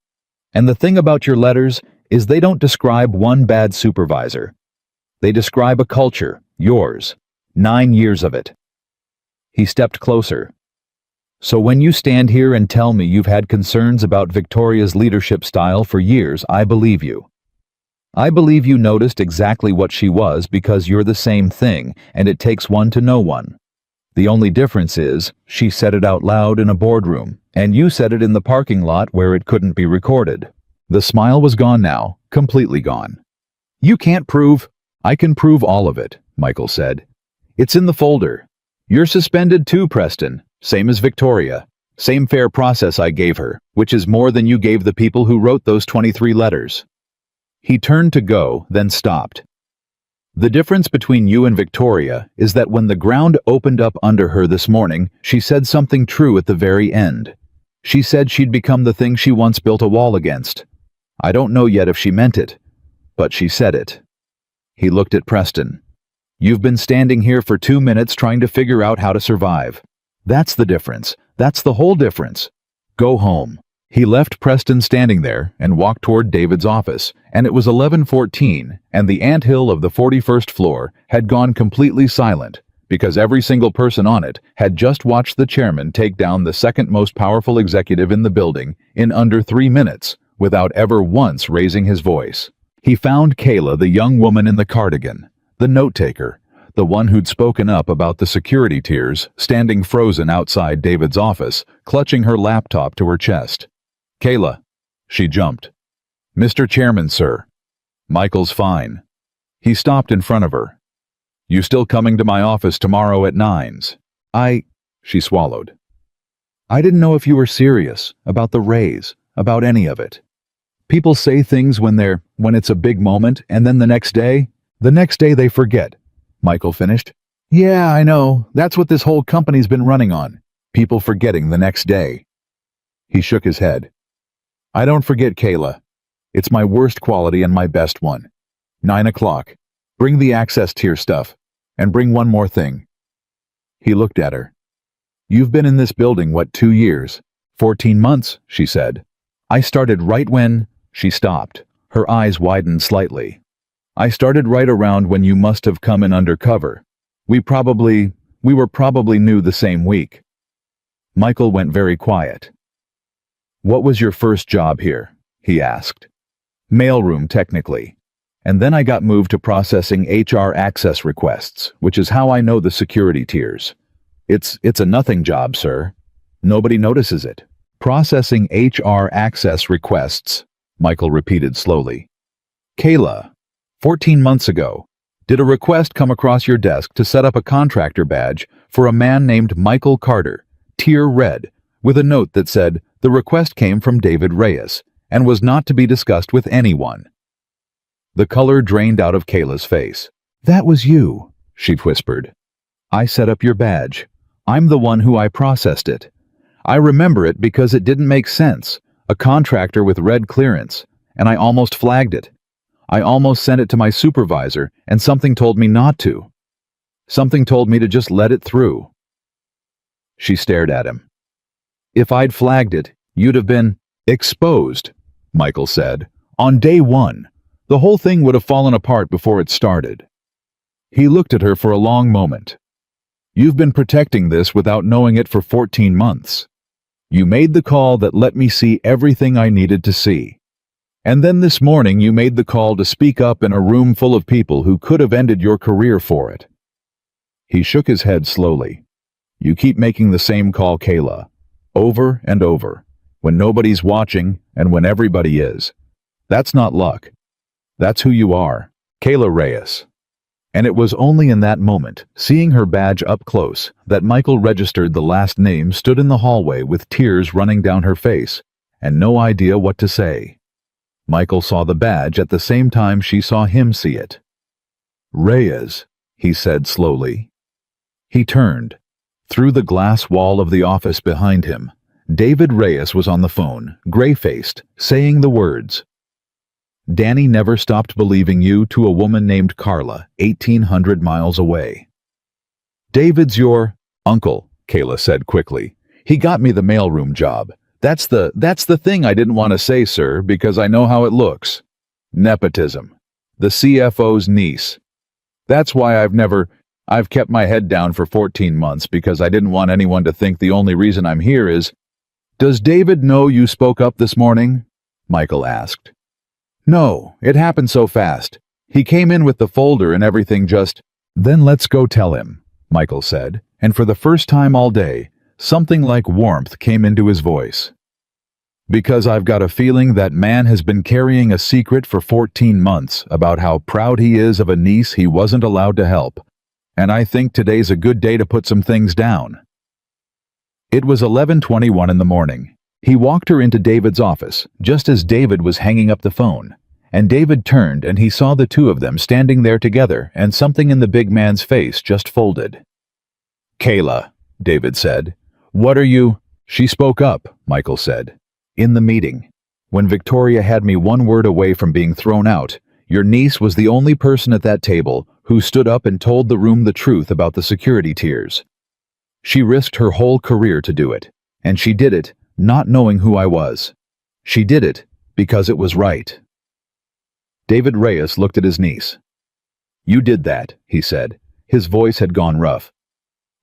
And the thing about your letters is they don't describe one bad supervisor. They describe a culture, yours. 9 years of it. He stepped closer. So when you stand here and tell me you've had concerns about Victoria's leadership style for years, I believe you. I believe you noticed exactly what she was because you're the same thing, and it takes one to know one. The only difference is, she said it out loud in a boardroom, and you said it in the parking lot where it couldn't be recorded. The smile was gone now, completely gone. You can't prove... I can prove all of it, Michael said. It's in the folder. You're suspended too, Preston, same as Victoria. Same fair process I gave her, which is more than you gave the people who wrote those 23 letters. He turned to go, then stopped. The difference between you and Victoria is that when the ground opened up under her this morning, she said something true at the very end. She said she'd become the thing she once built a wall against. I don't know yet if she meant it, but she said it. He looked at Preston. You've been standing here for 2 minutes trying to figure out how to survive. That's the difference. That's the whole difference. Go home. He left Preston standing there and walked toward David's office, and it was 11:14, and the anthill of the 41st floor had gone completely silent because every single person on it had just watched the chairman take down the second most powerful executive in the building in under 3 minutes without ever once raising his voice. He found Kayla, the young woman in the cardigan, the note-taker, the one who'd spoken up about the security tiers, standing frozen outside David's office, clutching her laptop to her chest. Kayla. She jumped. Mr. Chairman, sir. Michael's fine. He stopped in front of her. You still coming to my office tomorrow at 9s? She swallowed. I didn't know if you were serious, about the raise, about any of it. People say things when it's a big moment, and then the next day, The next day they forget, Michael finished. Yeah, I know. That's what this whole company's been running on. People forgetting the next day. He shook his head. I don't forget, Kayla. It's my worst quality and my best one. 9 o'clock. Bring the access tier stuff. And bring one more thing. He looked at her. You've been in this building, 2 years? 14 months, she said. I started right when... She stopped. Her eyes widened slightly. I started right around when you must have come in undercover. We were probably new the same week. Michael went very quiet. What was your first job here? He asked. Mailroom, technically. And then I got moved to processing HR access requests, which is how I know the security tiers. It's a nothing job, sir. Nobody notices it. Processing HR access requests, Michael repeated slowly. Kayla, 14 months ago, did a request come across your desk to set up a contractor badge for a man named Michael Carter, tier red, with a note that said the request came from David Reyes and was not to be discussed with anyone. The color drained out of Kayla's face. That was you, she whispered. I set up your badge. I'm the one who I processed it. I remember it because it didn't make sense, a contractor with red clearance, and I almost flagged it. I almost sent it to my supervisor, and something told me not to. Something told me to just let it through. She stared at him. If I'd flagged it, you'd have been exposed, Michael said. On day one, the whole thing would have fallen apart before it started. He looked at her for a long moment. You've been protecting this without knowing it for 14 months. You made the call that let me see everything I needed to see. And then this morning you made the call to speak up in a room full of people who could have ended your career for it. He shook his head slowly. You keep making the same call, Kayla, over and over, when nobody's watching and when everybody is. That's not luck. That's who you are, Kayla Reyes. And it was only in that moment, seeing her badge up close, that Michael registered the last name stood in the hallway with tears running down her face, and no idea what to say. Michael saw the badge at the same time she saw him see it. Reyes, he said slowly. He turned. Through the glass wall of the office behind him, David Reyes was on the phone, gray-faced, saying the words, Danny never stopped believing you to a woman named Carla, 1,800 miles away. David's your uncle, Kayla said quickly. He got me the mailroom job. That's the thing I didn't want to say, sir, because I know how it looks. Nepotism. The CFO's niece. That's why I've kept my head down for 14 months because I didn't want anyone to think the only reason I'm here is... Does David know you spoke up this morning? Michael asked. No, it happened so fast. He came in with the folder and everything just... Then let's go tell him, Michael said, and for the first time all day, something like warmth came into his voice. Because I've got a feeling that man has been carrying a secret for 14 months about how proud he is of a niece he wasn't allowed to help, and I think today's a good day to put some things down. It was 11:21 in the morning. He walked her into David's office, just as David was hanging up the phone, and David turned and he saw the two of them standing there together, and something in the big man's face just folded. Kayla, David said. What are you... She spoke up, Michael said. In the meeting. When Victoria had me one word away from being thrown out, your niece was the only person at that table who stood up and told the room the truth about the security tiers. She risked her whole career to do it, and she did it not knowing who I was. She did it because it was right. David Reyes looked at his niece. You did that, he said. His voice had gone rough.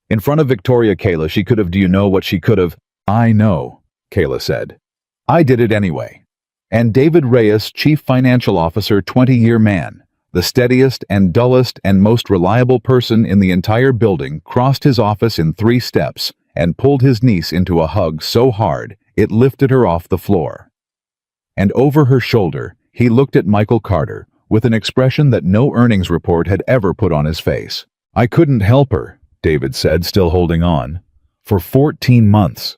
In front of Victoria, Kayla, she could have... Do you know what she could have? I know, Kayla said. I did it anyway. And David Reyes, Chief Financial Officer, 20-year man, the steadiest and dullest and most reliable person in the entire building, crossed his office in 3 steps and pulled his niece into a hug so hard it lifted her off the floor. And over her shoulder, he looked at Michael Carter with an expression that no earnings report had ever put on his face. I couldn't help her, David said, still holding on. For 14 months.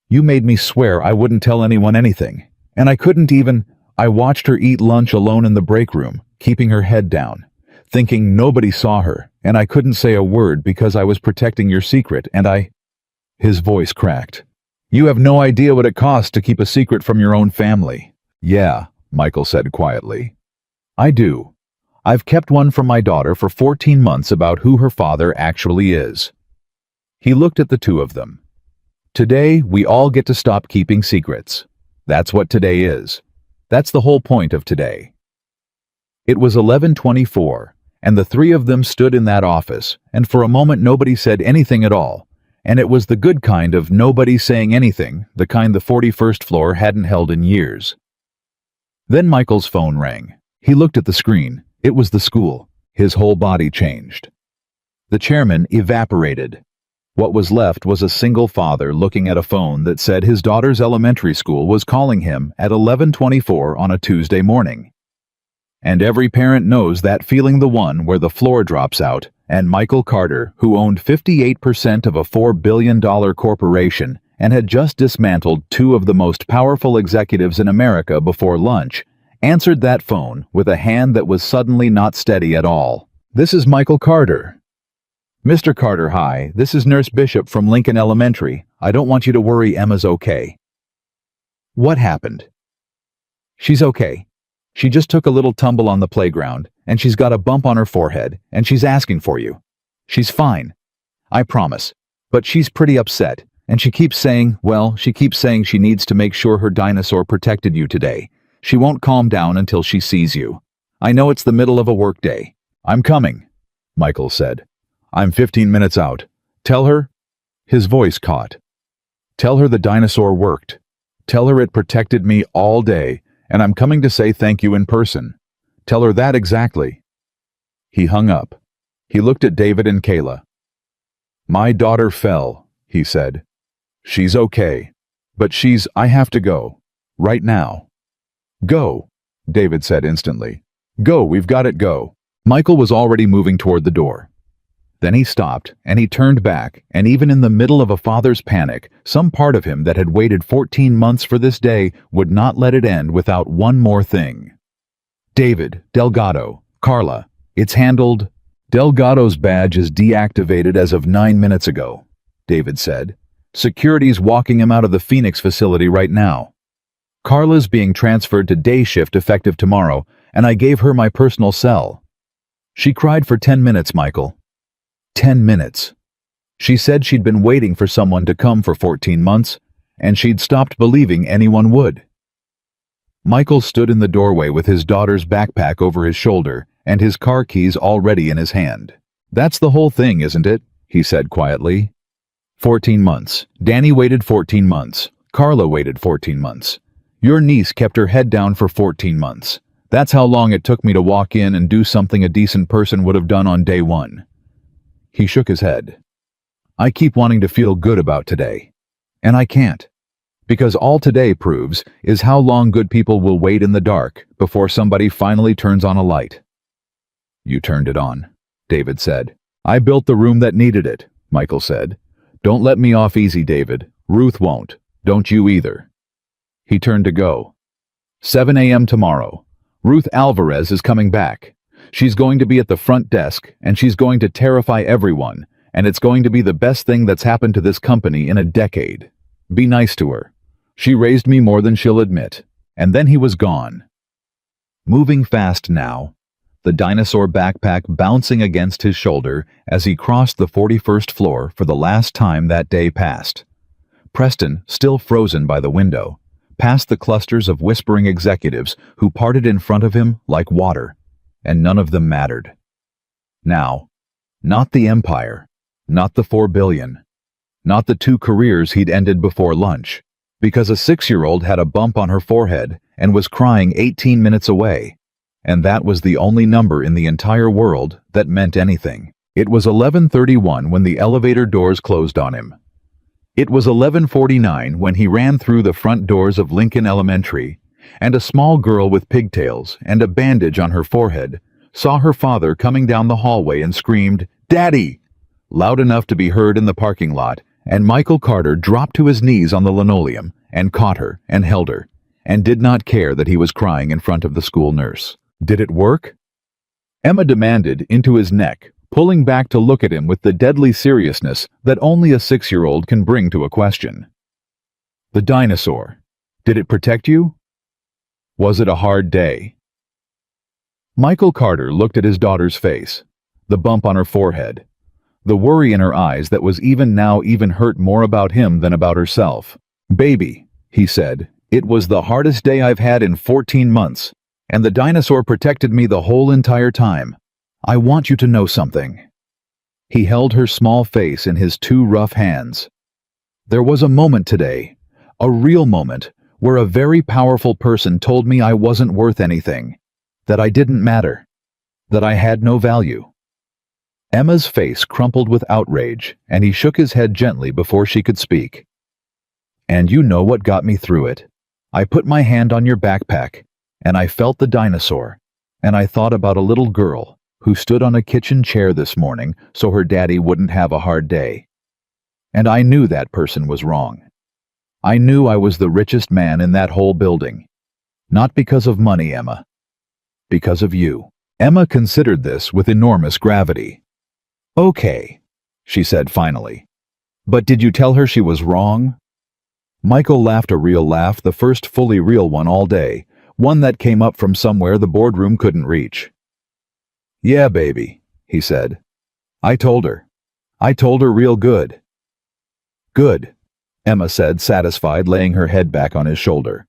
You made me swear I wouldn't tell anyone anything. And I couldn't even... I watched her eat lunch alone in the break room, keeping her head down. thinking nobody saw her, and I couldn't say a word because I was protecting your secret, and I—" His voice cracked. "You have no idea what it costs to keep a secret from your own family." "Yeah," Michael said quietly. "I do. I've kept one from my daughter for 14 months about who her father actually is." He looked at the two of them. "Today, we all get to stop keeping secrets. That's what today is. That's the whole point of today." It was 11:24, and the three of them stood in that office, and for a moment nobody said anything at all, and it was the good kind of nobody saying anything, the kind the 41st floor hadn't held in years. Then Michael's phone rang. He looked at the screen. It was the school. His whole body changed. The chairman evaporated. What was left was a single father looking at a phone that said his daughter's elementary school was calling him at 11:24 on a Tuesday morning. And every parent knows that feeling, the one where the floor drops out, and Michael Carter, who owned 58% of a $4 billion corporation and had just dismantled two of the most powerful executives in America before lunch, answered that phone with a hand that was suddenly not steady at all. "This is Michael Carter." "Mr. Carter, hi, this is Nurse Bishop from Lincoln Elementary. I don't want you to worry, Emma's okay." "What happened?" "She's okay. She just took a little tumble on the playground, and she's got a bump on her forehead, and she's asking for you. She's fine. I promise. But she's pretty upset, and she keeps saying she needs to make sure her dinosaur protected you today. She won't calm down until she sees you. I know it's the middle of a workday." "I'm coming," Michael said. "I'm 15 minutes out. Tell her—" His voice caught. "Tell her the dinosaur worked. Tell her it protected me all day, and I'm coming to say thank you in person. Tell her that exactly." He hung up. He looked at David and Kayla. "My daughter fell," he said. "She's okay. But I have to go. Right now." "Go," David said instantly. "Go, we've got it, go." Michael was already moving toward the door. Then he stopped, and he turned back, and even in the middle of a father's panic, some part of him that had waited 14 months for this day would not let it end without one more thing. "David, Delgado, Carla, it's handled." "Delgado's badge is deactivated as of 9 minutes ago," David said. "Security's walking him out of the Phoenix facility right now. Carla's being transferred to day shift effective tomorrow, and I gave her my personal cell. She cried for 10 minutes, Michael. 10 minutes. She said she'd been waiting for someone to come for 14 months, and she'd stopped believing anyone would." Michael stood in the doorway with his daughter's backpack over his shoulder and his car keys already in his hand. "That's the whole thing, isn't it?" he said quietly. 14 months. Danny waited 14 months. Carla waited 14 months. Your niece kept her head down for 14 months. That's how long it took me to walk in and do something a decent person would have done on day one. He shook his head. "I keep wanting to feel good about today. And I can't. Because all today proves is how long good people will wait in the dark before somebody finally turns on a light." "You turned it on," David said. "I built the room that needed it," Michael said. "Don't let me off easy, David. Ruth won't. Don't you either." He turned to go. 7 a.m. tomorrow. Ruth Alvarez is coming back. She's going to be at the front desk, and she's going to terrify everyone, and it's going to be the best thing that's happened to this company in a decade. Be nice to her. She raised me more than she'll admit." And then he was gone. Moving fast now, the dinosaur backpack bouncing against his shoulder as he crossed the 41st floor for the last time that day passed. Preston, still frozen by the window, past the clusters of whispering executives who parted in front of him like water, and none of them mattered. Now, not the empire, not the 4 billion, not the 2 careers he'd ended before lunch, because a 6-year-old had a bump on her forehead and was crying 18 minutes away, and that was the only number in the entire world that meant anything. It was 11:31 when the elevator doors closed on him. It was 11:49 when he ran through the front doors of Lincoln Elementary, and a small girl with pigtails and a bandage on her forehead saw her father coming down the hallway and screamed, "Daddy!" loud enough to be heard in the parking lot, and Michael Carter dropped to his knees on the linoleum and caught her and held her, and did not care that he was crying in front of the school nurse. Did it work? Emma demanded, into his neck, pulling back to look at him with the deadly seriousness that only a 6-year-old can bring to a question. The dinosaur. Did it protect you? Was it a hard day? Michael Carter looked at his daughter's face, the bump on her forehead, the worry in her eyes that was even hurt more about him than about herself. Baby, he said, it was the hardest day I've had in 14 months, and the dinosaur protected me the whole entire time. I want you to know something. He held her small face in his 2 rough hands. There was a moment today, a real moment, where a very powerful person told me I wasn't worth anything, that I didn't matter, that I had no value. Emma's face crumpled with outrage, and he shook his head gently before she could speak. And you know what got me through it? I put my hand on your backpack, and I felt the dinosaur, and I thought about a little girl who stood on a kitchen chair this morning so her daddy wouldn't have a hard day. And I knew that person was wrong. I knew I was the richest man in that whole building. Not because of money, Emma. Because of you. Emma considered this with enormous gravity. Okay, she said finally. But did you tell her she was wrong? Michael laughed a real laugh, the first fully real one all day, one that came up from somewhere the boardroom couldn't reach. Yeah, baby, he said. I told her. I told her real good. Good, Emma said, satisfied, laying her head back on his shoulder.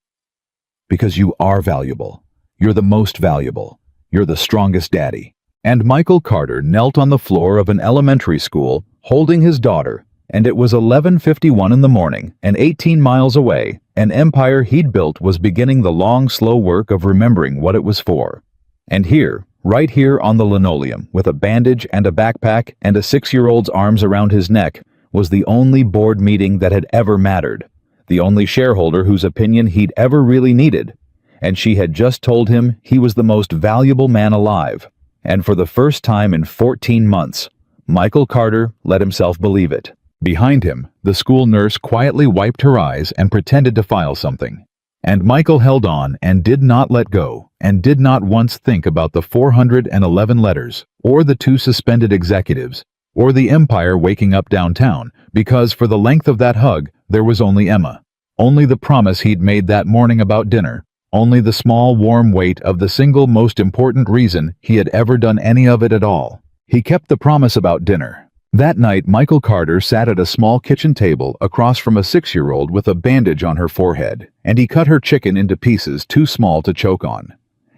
Because you are valuable. You're the most valuable. You're the strongest daddy. And Michael Carter knelt on the floor of an elementary school, holding his daughter, and it was 11:51 in the morning, and 18 miles away, an empire he'd built was beginning the long, slow work of remembering what it was for. And here, right here on the linoleum, with a bandage and a backpack and a 6-year-old's arms around his neck, was the only board meeting that had ever mattered, the only shareholder whose opinion he'd ever really needed. And she had just told him he was the most valuable man alive. And for the first time in 14 months, Michael Carter let himself believe it. Behind him, the school nurse quietly wiped her eyes and pretended to file something. And Michael held on and did not let go, and did not once think about the 411 letters, or the 2 suspended executives, or the empire waking up downtown, because for the length of that hug, there was only Emma. Only the promise he'd made that morning about dinner. Only the small, warm weight of the single most important reason he had ever done any of it at all. He kept the promise about dinner. That night, Michael Carter sat at a small kitchen table across from a 6-year-old with a bandage on her forehead, and he cut her chicken into pieces too small to choke on.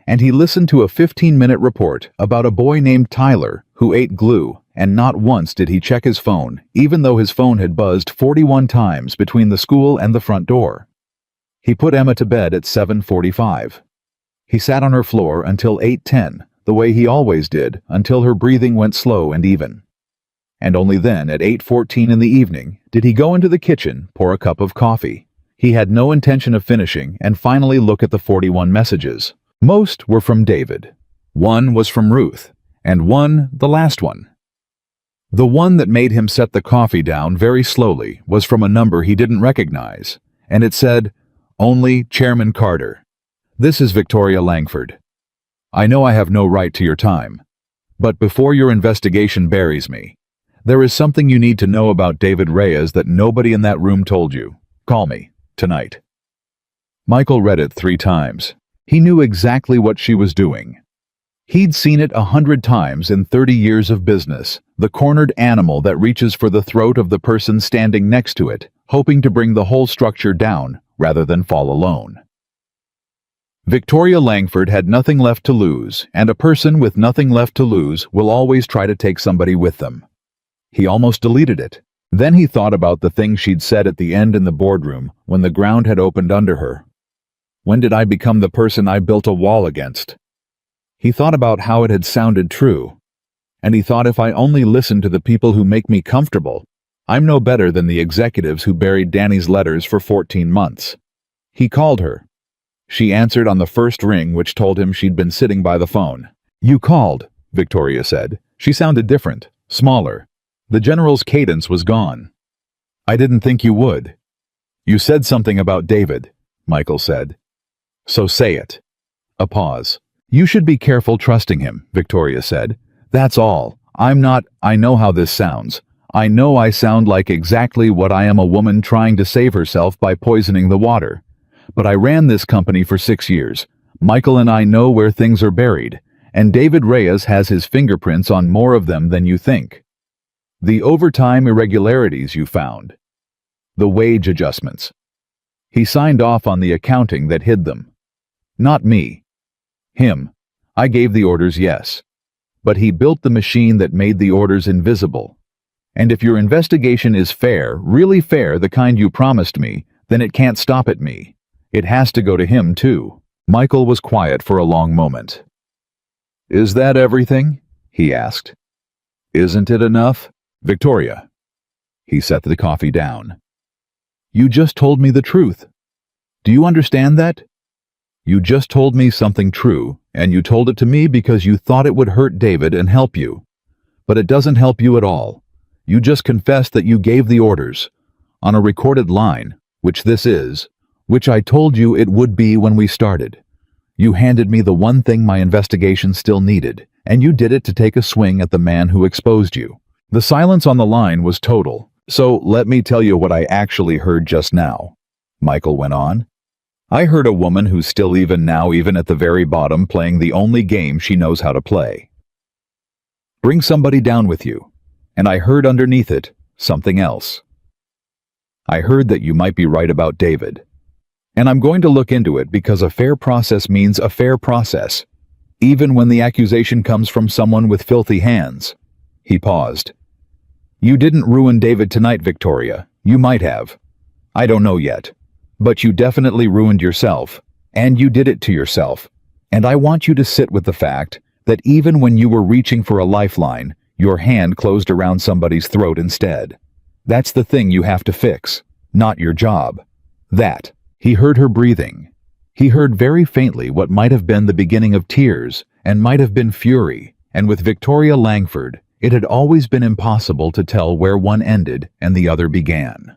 And he listened to a 15-minute report about a boy named Tyler who ate glue, and not once did he check his phone, even though his phone had buzzed 41 times between the school and the front door. He put Emma to bed at 7:45. He sat on her floor until 8:10, the way he always did, until her breathing went slow and even. And only then, at 8:14 in the evening, did he go into the kitchen, pour a cup of coffee. He had no intention of finishing, and finally look at the 41 messages. Most were from David. One was from Ruth, and one, the last one. The one that made him set the coffee down very slowly was from a number he didn't recognize, and it said, "Only Chairman Carter. This is Victoria Langford. I know I have no right to your time, but before your investigation buries me, there is something you need to know about David Reyes that nobody in that room told you. Call me, tonight." Michael read it 3 times. He knew exactly what she was doing. He'd seen it 100 times in 30 years of business, the cornered animal that reaches for the throat of the person standing next to it, hoping to bring the whole structure down rather than fall alone. Victoria Langford had nothing left to lose, and a person with nothing left to lose will always try to take somebody with them. He almost deleted it. Then he thought about the things she'd said at the end in the boardroom when the ground had opened under her. When did I become the person I built a wall against? He thought about how it had sounded true. And he thought, if I only listen to the people who make me comfortable, I'm no better than the executives who buried Danny's letters for 14 months. He called her. She answered on the first ring, which told him she'd been sitting by the phone. "You called," Victoria said. She sounded different, smaller. The general's cadence was gone. "I didn't think you would." "You said something about David," Michael said. "So say it." A pause. You should be careful trusting him, Victoria said. That's all. I know how this sounds. I know I sound like exactly what I am, a woman trying to save herself by poisoning the water. But I ran this company for 6 years. Michael and I know where things are buried, and David Reyes has his fingerprints on more of them than you think. The overtime irregularities you found. The wage adjustments. He signed off on the accounting that hid them. Not me. Him. I gave the orders, yes. But he built the machine that made the orders invisible. And if your investigation is fair, really fair, the kind you promised me, then it can't stop at me. It has to go to him, too. Michael was quiet for a long moment. Is that everything? He asked. Isn't it enough? Victoria. He set the coffee down. You just told me the truth. Do you understand that? You just told me something true, and you told it to me because you thought it would hurt David and help you. But it doesn't help you at all. You just confessed that you gave the orders, on a recorded line, which this is, which I told you it would be when we started. You handed me the one thing my investigation still needed, and you did it to take a swing at the man who exposed you. The silence on the line was total, so let me tell you what I actually heard just now. Michael went on. I heard a woman who's still even now, even at the very bottom, playing the only game she knows how to play. Bring somebody down with you. And I heard underneath it something else. I heard that you might be right about David. And I'm going to look into it because a fair process means a fair process, even when the accusation comes from someone with filthy hands. He paused. You didn't ruin David tonight, Victoria. You might have. I don't know yet. But you definitely ruined yourself, and you did it to yourself. And I want you to sit with the fact that even when you were reaching for a lifeline, your hand closed around somebody's throat instead. That's the thing you have to fix, not your job. That. He heard her breathing. He heard very faintly what might have been the beginning of tears and might have been fury, and with Victoria Langford, it had always been impossible to tell where one ended and the other began.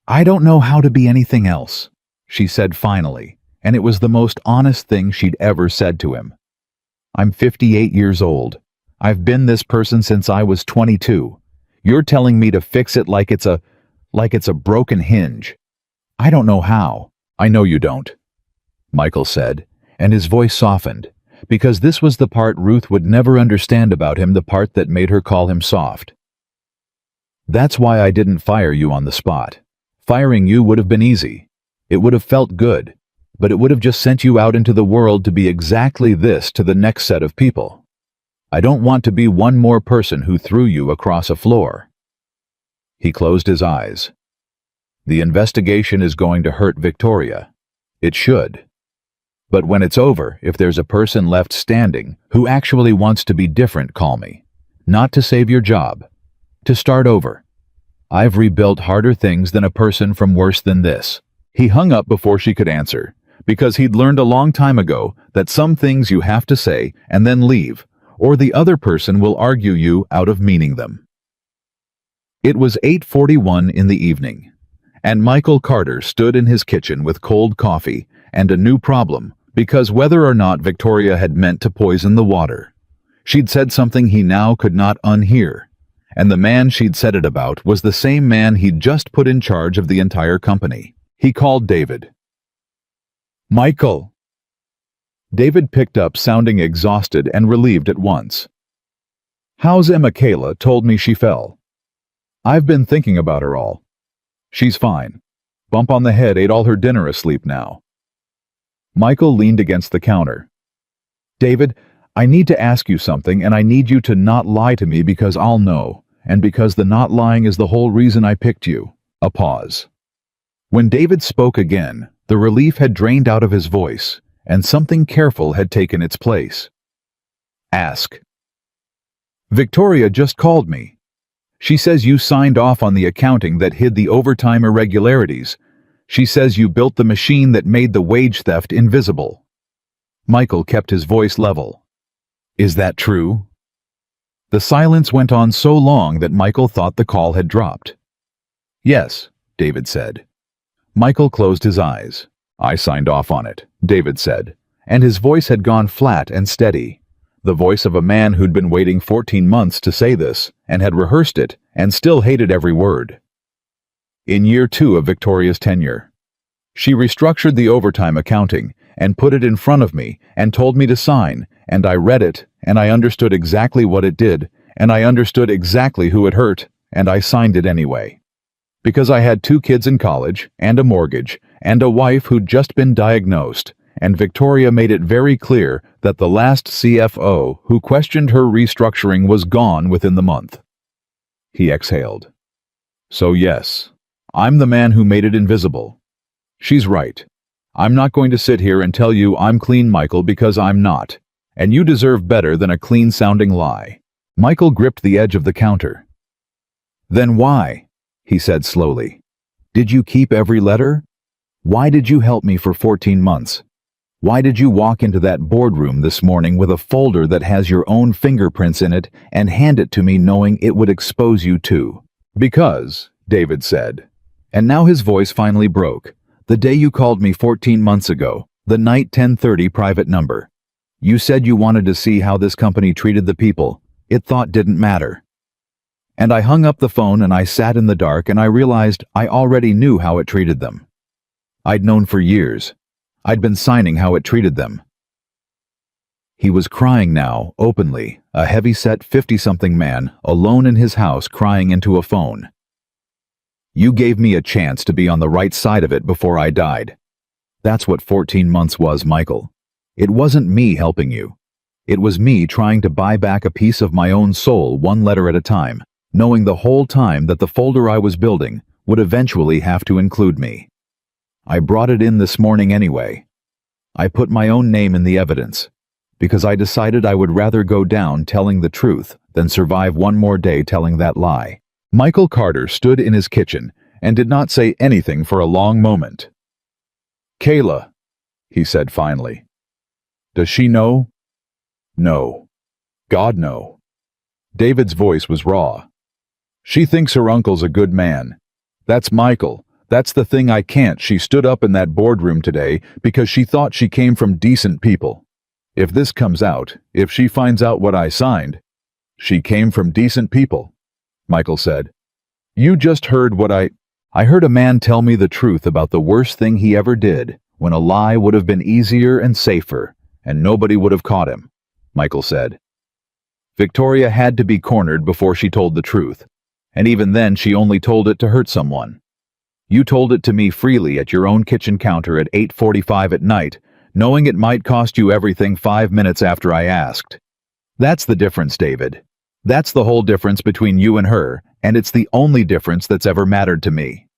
I don't know how to be anything else, she said finally, and it was the most honest thing she'd ever said to him. I'm 58 years old. I've been this person since I was 22. You're telling me to fix it like it's a broken hinge. I don't know how. I know you don't, Michael said, and his voice softened, because this was the part Ruth would never understand about him, the part that made her call him soft. That's why I didn't fire you on the spot. Firing you would have been easy. It would have felt good, but it would have just sent you out into the world to be exactly this to the next set of people. I don't want to be one more person who threw you across a floor. He closed his eyes. The investigation is going to hurt Victoria. It should. But when it's over, if there's a person left standing who actually wants to be different, call me. Not to save your job. To start over. I've rebuilt harder things than a person from worse than this. He hung up before she could answer, because he'd learned a long time ago that some things you have to say and then leave, or the other person will argue you out of meaning them. It was 8:41 in the evening, and Michael Carter stood in his kitchen with cold coffee and a new problem, because whether or not Victoria had meant to poison the water, she'd said something he now could not unhear, and the man she'd said it about was the same man he'd just put in charge of the entire company. He called David. Michael. David picked up, sounding exhausted and relieved at once. How's Emma? Kayla told me she fell. I've been thinking about her all. She's fine. Bump on the head, ate all her dinner, asleep now. Michael leaned against the counter. David, I need to ask you something, and I need you to not lie to me because I'll know, and because the not lying is the whole reason I picked you. A pause. When David spoke again, the relief had drained out of his voice, and something careful had taken its place. Ask. Victoria just called me. She says you signed off on the accounting that hid the overtime irregularities. She says you built the machine that made the wage theft invisible. Michael kept his voice level. Is that true? The silence went on so long that Michael thought the call had dropped. Yes, David said. Michael closed his eyes. I signed off on it, David said, and his voice had gone flat and steady. The voice of a man who'd been waiting 14 months to say this, and had rehearsed it, and still hated every word. In year 2 of Victoria's tenure, she restructured the overtime accounting and put it in front of me and told me to sign, and I read it, and I understood exactly what it did, and I understood exactly who it hurt, and I signed it anyway. Because I had 2 kids in college, and a mortgage, and a wife who'd just been diagnosed, and Victoria made it very clear that the last CFO who questioned her restructuring was gone within the month. He exhaled. So yes, I'm the man who made it invisible. She's right. I'm not going to sit here and tell you I'm clean, Michael, because I'm not. And you deserve better than a clean-sounding lie. Michael gripped the edge of the counter. Then why? He said slowly. Did you keep every letter? Why did you help me for 14 months? Why did you walk into that boardroom this morning with a folder that has your own fingerprints in it and hand it to me knowing it would expose you too? Because, David said. And now his voice finally broke. The day you called me 14 months ago, the night 10:30 private number. You said you wanted to see how this company treated the people it thought didn't matter. And I hung up the phone and I sat in the dark and I realized I already knew how it treated them. I'd known for years. I'd been signing how it treated them. He was crying now, openly, a heavy-set 50-something man, alone in his house crying into a phone. You gave me a chance to be on the right side of it before I died. That's what 14 months was, Michael. It wasn't me helping you. It was me trying to buy back a piece of my own soul one letter at a time, knowing the whole time that the folder I was building would eventually have to include me. I brought it in this morning anyway. I put my own name in the evidence, because I decided I would rather go down telling the truth than survive one more day telling that lie. Michael Carter stood in his kitchen and did not say anything for a long moment. Kayla, he said finally. Does she know? No. God, no. David's voice was raw. She thinks her uncle's a good man. That's Michael. That's the thing I can't. She stood up in that boardroom today because she thought she came from decent people. If this comes out, if she finds out what I signed, she came from decent people, Michael said. You just heard what I heard a man tell me the truth about the worst thing he ever did when a lie would have been easier and safer, and nobody would have caught him, Michael said. Victoria had to be cornered before she told the truth, and even then she only told it to hurt someone. You told it to me freely at your own kitchen counter at 8:45 at night, knowing it might cost you everything 5 minutes after I asked. That's the difference, David. That's the whole difference between you and her, and it's the only difference that's ever mattered to me.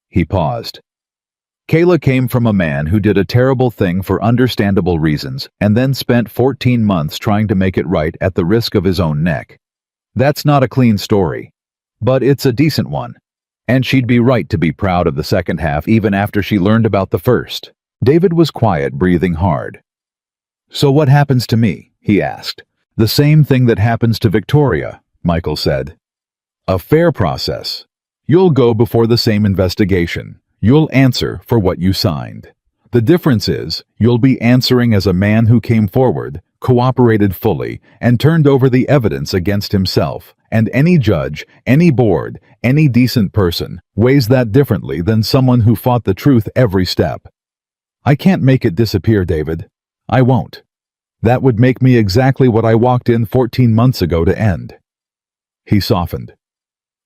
He paused. Kayla came from a man who did a terrible thing for understandable reasons and then spent 14 months trying to make it right at the risk of his own neck. That's not a clean story, but it's a decent one. And she'd be right to be proud of the second half even after she learned about the first. David was quiet, breathing hard. So what happens to me? He asked. The same thing that happens to Victoria, Michael said. A fair process. You'll go before the same investigation. You'll answer for what you signed. The difference is, you'll be answering as a man who came forward, cooperated fully, and turned over the evidence against himself. And any judge, any board, any decent person weighs that differently than someone who fought the truth every step. I can't make it disappear, David. I won't. That would make me exactly what I walked in 14 months ago to end. He softened.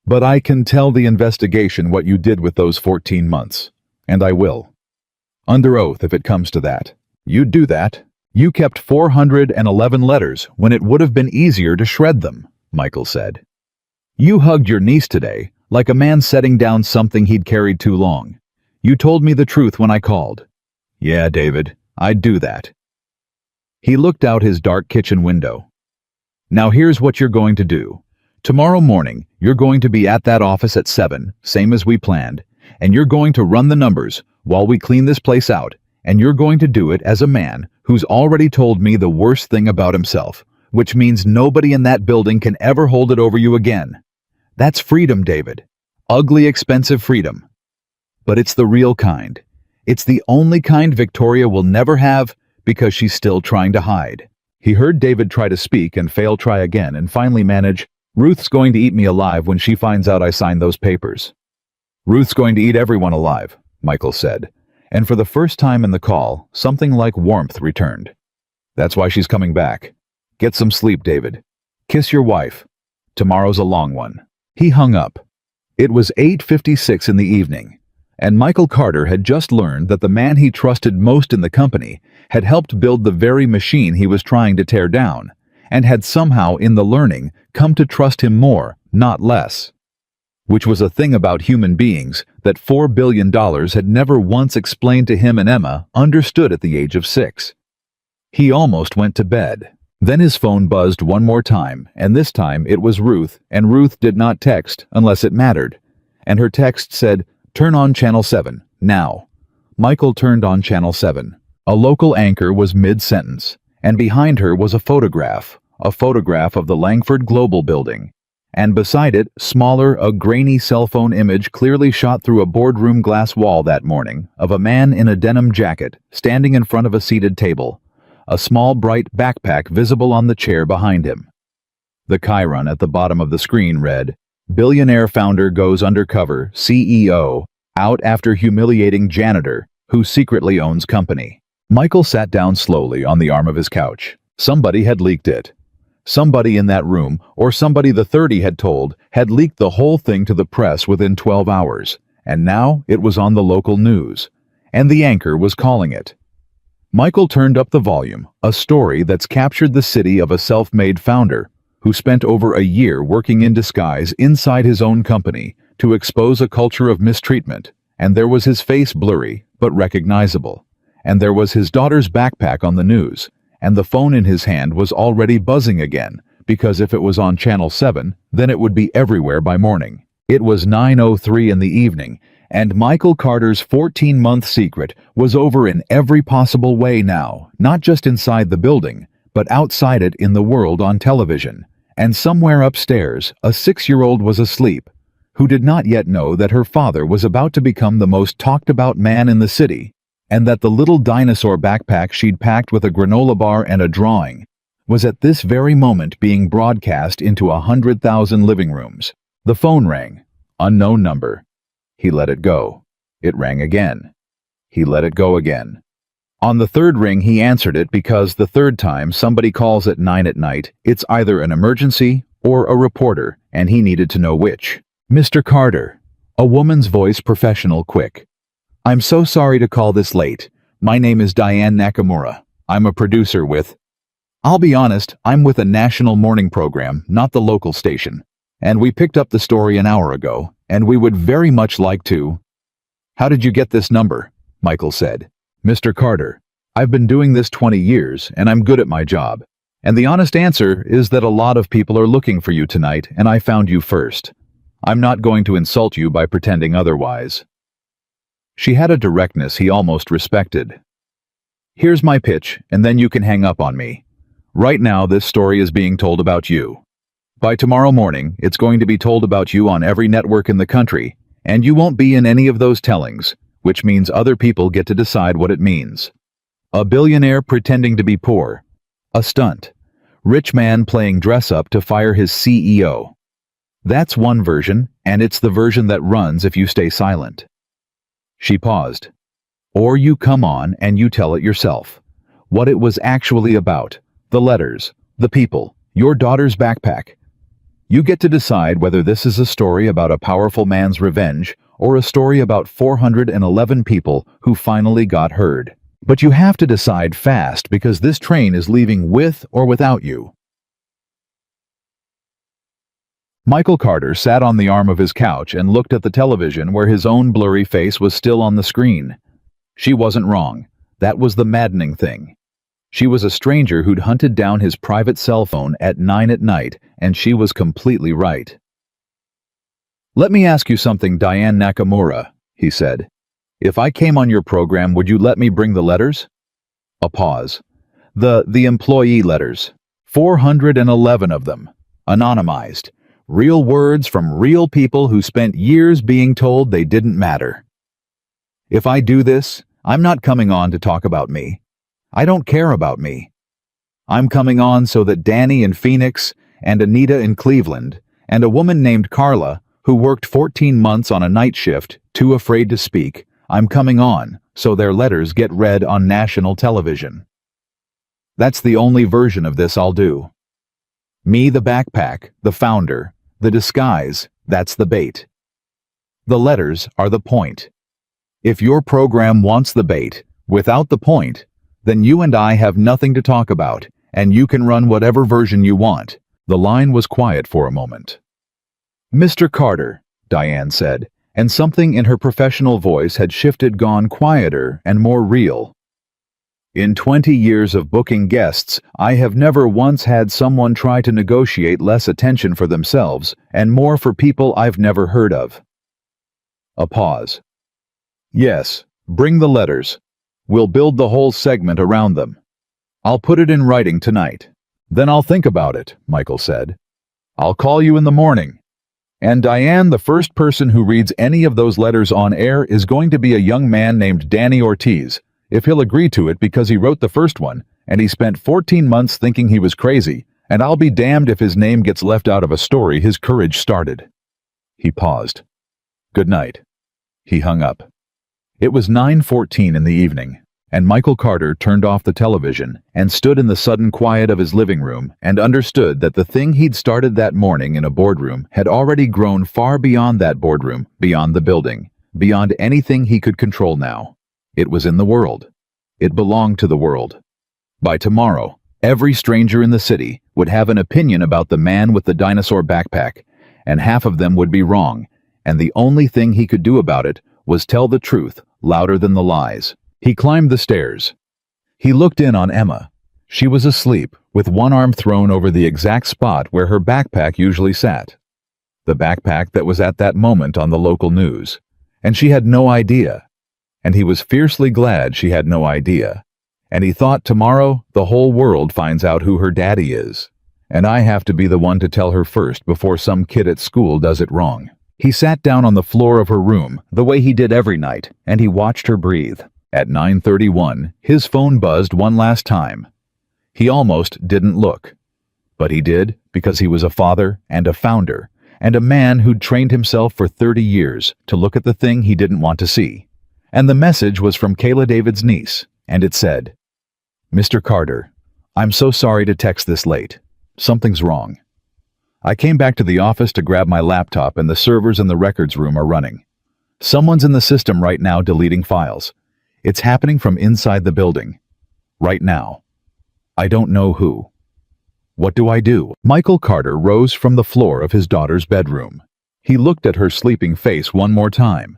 But I can tell the investigation what you did with those 14 months, and I will. Under oath if it comes to that. You'd do that. You kept 411 letters when it would have been easier to shred them, Michael said. You hugged your niece today, like a man setting down something he'd carried too long. You told me the truth when I called. Yeah, David, I'd do that. He looked out his dark kitchen window. Now here's what you're going to do. Tomorrow morning, you're going to be at that office at 7, same as we planned, and you're going to run the numbers while we clean this place out, and you're going to do it as a man who's already told me the worst thing about himself, which means nobody in that building can ever hold it over you again. That's freedom, David. Ugly, expensive freedom. But it's the real kind. It's the only kind Victoria will never have because she's still trying to hide. He heard David try to speak and fail try again and finally manage, "Ruth's going to eat me alive when she finds out I signed those papers." "Ruth's going to eat everyone alive," Michael said. And for the first time in the call, something like warmth returned. "That's why she's coming back. Get some sleep, David. Kiss your wife. Tomorrow's a long one." He hung up. It was 8:56 in the evening, and Michael Carter had just learned that the man he trusted most in the company had helped build the very machine he was trying to tear down, and had somehow, in the learning, come to trust him more, not less. Which was a thing about human beings that $4 billion had never once explained to him and Emma understood at the age of 6. He almost went to bed. Then his phone buzzed one more time, and this time it was Ruth, and Ruth did not text unless it mattered. And her text said, "Turn on Channel 7, now." Michael turned on Channel 7. A local anchor was mid-sentence, and behind her was a photograph of the Langford Global building. And beside it, smaller, a grainy cell phone image clearly shot through a boardroom glass wall that morning of a man in a denim jacket standing in front of a seated table, a small bright backpack visible on the chair behind him. The chyron at the bottom of the screen read, "Billionaire founder goes undercover, CEO, out after humiliating janitor who secretly owns company." Michael sat down slowly on the arm of his couch. Somebody had leaked it. Somebody in that room, or somebody the 30 had told, had leaked the whole thing to the press within 12 hours, and now it was on the local news, and the anchor was calling it. Michael turned up the volume, a story that's captured the city of a self-made founder who spent over a year working in disguise inside his own company to expose a culture of mistreatment, and there was his face blurry but recognizable, and there was his daughter's backpack on the news, and the phone in his hand was already buzzing again, because if it was on Channel 7, then it would be everywhere by morning. It was 9:03 in the evening, and Michael Carter's 14-month secret was over in every possible way now, not just inside the building, but outside it in the world on television. And somewhere upstairs, a 6-year-old was asleep, who did not yet know that her father was about to become the most talked-about man in the city, and that the little dinosaur backpack she'd packed with a granola bar and a drawing was at this very moment being broadcast into 100,000 living rooms. The phone rang. Unknown number. He let it go. It rang again. He let it go again. On the third ring, he answered it because the third time somebody calls at 9 at night, it's either an emergency or a reporter, and he needed to know which. "Mr. Carter," a woman's voice, professional, quick. "I'm so sorry to call this late. My name is Diane Nakamura. I'm a producer with—" "I'll be honest, I'm with a national morning program, not the local station. And we picked up the story an hour ago, and we would very much like to—" "How did you get this number?" Michael said. "Mr. Carter, I've been doing this 20 years, and I'm good at my job. And the honest answer is that a lot of people are looking for you tonight, and I found you first. I'm not going to insult you by pretending otherwise." She had a directness he almost respected. "Here's my pitch, and then you can hang up on me. Right now, this story is being told about you. By tomorrow morning, it's going to be told about you on every network in the country, and you won't be in any of those tellings, which means other people get to decide what it means. A billionaire pretending to be poor. A stunt. Rich man playing dress-up to fire his CEO. That's one version, and it's the version that runs if you stay silent." She paused. "Or you come on and you tell it yourself. What it was actually about. The letters. The people. Your daughter's backpack. You get to decide whether this is a story about a powerful man's revenge or a story about 411 people who finally got heard. But you have to decide fast because this train is leaving with or without you." Michael Carter sat on the arm of his couch and looked at the television where his own blurry face was still on the screen. She wasn't wrong. That was the maddening thing. She was a stranger who'd hunted down his private cell phone at 9 at night, and she was completely right. "Let me ask you something, Diane Nakamura," he said. "If I came on your program, would you let me bring the letters?" A pause. The employee letters. 411 of them. Anonymized. Real words from real people who spent years being told they didn't matter. "If I do this, I'm not coming on to talk about me. I don't care about me. I'm coming on so that Danny in Phoenix and Anita in Cleveland and a woman named Carla, who worked 14 months on a night shift, too afraid to speak, I'm coming on so their letters get read on national television. That's the only version of this I'll do. Me, the backpack, the founder, the disguise, that's the bait. The letters are the point. If your program wants the bait, without the point, then you and I have nothing to talk about, and you can run whatever version you want. The line was quiet for a moment. Mr. Carter, Diane said, and something in her professional voice had shifted, gone quieter and more real. In 20 years of booking guests, I have never once had someone try to negotiate less attention for themselves and more for people I've never heard of. A pause. Yes, bring the letters. We'll build the whole segment around them. I'll put it in writing tonight. Then I'll think about it, Michael said. I'll call you in the morning. And Diane, the first person who reads any of those letters on air is going to be a young man named Danny Ortiz, if he'll agree to it, because he wrote the first one, and he spent 14 months thinking he was crazy, and I'll be damned if his name gets left out of a story his courage started. He paused. Good night. He hung up. It was 9:14 in the evening, and Michael Carter turned off the television and stood in the sudden quiet of his living room and understood that the thing he'd started that morning in a boardroom had already grown far beyond that boardroom, beyond the building, beyond anything he could control now. It was in the world. It belonged to the world. By tomorrow, every stranger in the city would have an opinion about the man with the dinosaur backpack, and half of them would be wrong, and the only thing he could do about it was tell the truth louder than the lies. He climbed the stairs. He looked in on Emma. She was asleep, with one arm thrown over the exact spot where her backpack usually sat. The backpack that was at that moment on the local news. And she had no idea. And he was fiercely glad she had no idea. And he thought, tomorrow the whole world finds out who her daddy is. And I have to be the one to tell her first before some kid at school does it wrong. He sat down on the floor of her room, the way he did every night, and he watched her breathe. At 9:31, his phone buzzed one last time. He almost didn't look. But he did, because he was a father and a founder, and a man who'd trained himself for 30 years to look at the thing he didn't want to see. And the message was from Kayla David's niece, and it said, Mr. Carter, I'm so sorry to text this late. Something's wrong. I came back to the office to grab my laptop, and the servers in the records room are running. Someone's in the system right now deleting files. It's happening from inside the building. Right now. I don't know who. What do I do? Michael Carter rose from the floor of his daughter's bedroom. He looked at her sleeping face one more time.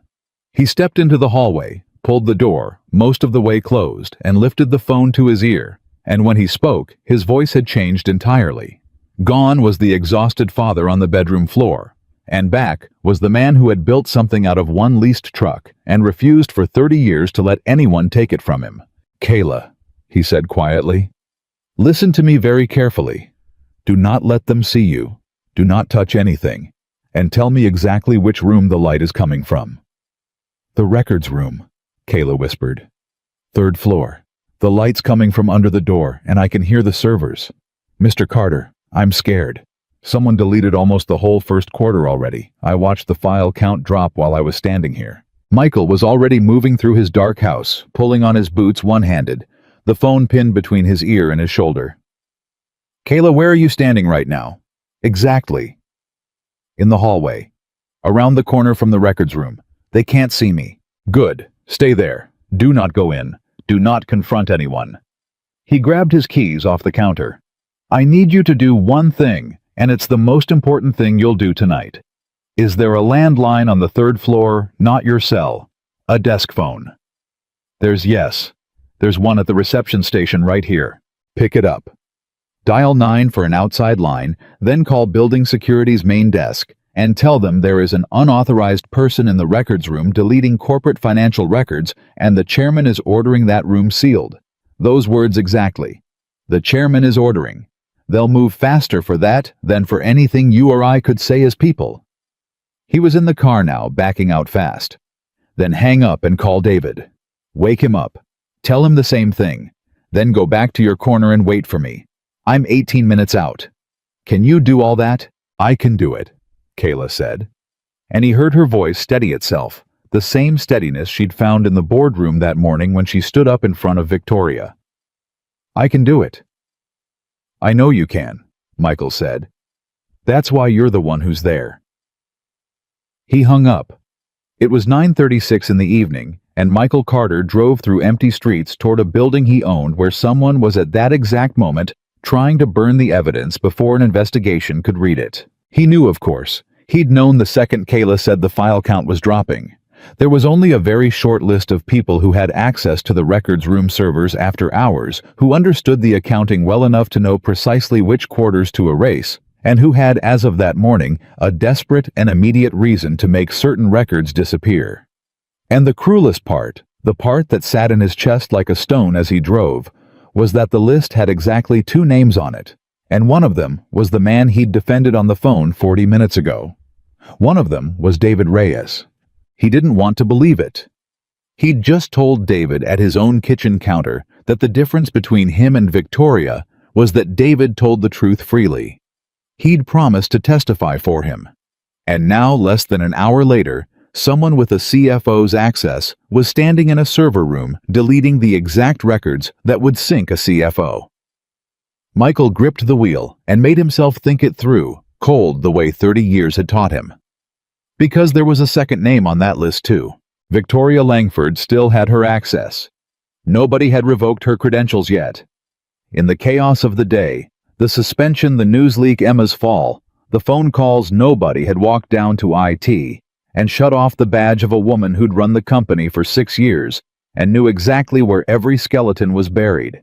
He stepped into the hallway, pulled the door, most of the way closed, and lifted the phone to his ear. And when he spoke, his voice had changed entirely. Gone was the exhausted father on the bedroom floor, and back was the man who had built something out of one leased truck and refused for 30 years to let anyone take it from him. Kayla, he said quietly, listen to me very carefully. Do not let them see you. Do not touch anything. And tell me exactly which room the light is coming from. The records room, Kayla whispered. 3rd floor. The light's coming from under the door, and I can hear the servers. Mr. Carter, I'm scared. Someone deleted almost the whole first quarter already. I watched the file count drop while I was standing here. Michael was already moving through his dark house, pulling on his boots one-handed, the phone pinned between his ear and his shoulder. Kayla, where are you standing right now? Exactly. In the hallway. Around the corner from the records room. They can't see me. Good. Stay there. Do not go in. Do not confront anyone. He grabbed his keys off the counter. I need you to do one thing, and it's the most important thing you'll do tonight. Is there a landline on the 3rd floor, not your cell? A desk phone? Yes. There's one at the reception station right here. Pick it up. Dial 9 for an outside line, then call building security's main desk, and tell them there is an unauthorized person in the records room deleting corporate financial records, and the chairman is ordering that room sealed. Those words exactly. The chairman is ordering. They'll move faster for that than for anything you or I could say as people. He was in the car now, backing out fast. Then hang up and call David. Wake him up. Tell him the same thing. Then go back to your corner and wait for me. I'm 18 minutes out. Can you do all that? I can do it, Kayla said. And he heard her voice steady itself, the same steadiness she'd found in the boardroom that morning when she stood up in front of Victoria. I can do it. I know you can, Michael said. That's why you're the one who's there. He hung up. It was 9:36 in the evening, and Michael Carter drove through empty streets toward a building he owned where someone was at that exact moment trying to burn the evidence before an investigation could read it. He knew, of course. He'd known the second Kayla said the file count was dropping. There was only a very short list of people who had access to the records room servers after hours, who understood the accounting well enough to know precisely which quarters to erase, and who had, as of that morning, a desperate and immediate reason to make certain records disappear. And the cruelest part, the part that sat in his chest like a stone as he drove, was that the list had exactly 2 names on it, and one of them was the man he'd defended on the phone 40 minutes ago. One of them was David Reyes. He didn't want to believe it. He'd just told David at his own kitchen counter that the difference between him and Victoria was that David told the truth freely. He'd promised to testify for him. And now, less than an hour later, someone with a CFO's access was standing in a server room deleting the exact records that would sink a CFO. Michael gripped the wheel and made himself think it through, cold the way 30 years had taught him. Because there was a second name on that list too. Victoria Langford still had her access. Nobody had revoked her credentials yet. In the chaos of the day, the suspension, the news leak, Emma's fall, the phone calls, nobody had walked down to IT and shut off the badge of a woman who'd run the company for 6 years and knew exactly where every skeleton was buried.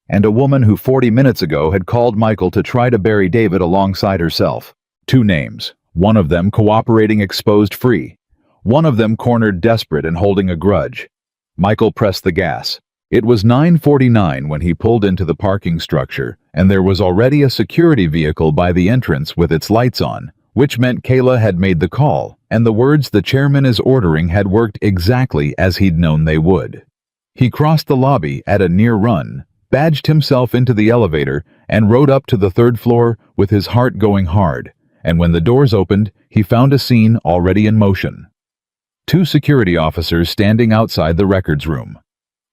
And a woman who 40 minutes ago had called Michael to try to bury David alongside herself. 2 names, one of them cooperating exposed free, one of them cornered desperate and holding a grudge. Michael pressed the gas. It was 9:49 when he pulled into the parking structure, and there was already a security vehicle by the entrance with its lights on, which meant Kayla had made the call, and the words the chairman is ordering had worked exactly as he'd known they would. He crossed the lobby at a near run, badged himself into the elevator, and rode up to the 3rd floor with his heart going hard, and when the doors opened, he found a scene already in motion. 2 security officers standing outside the records room.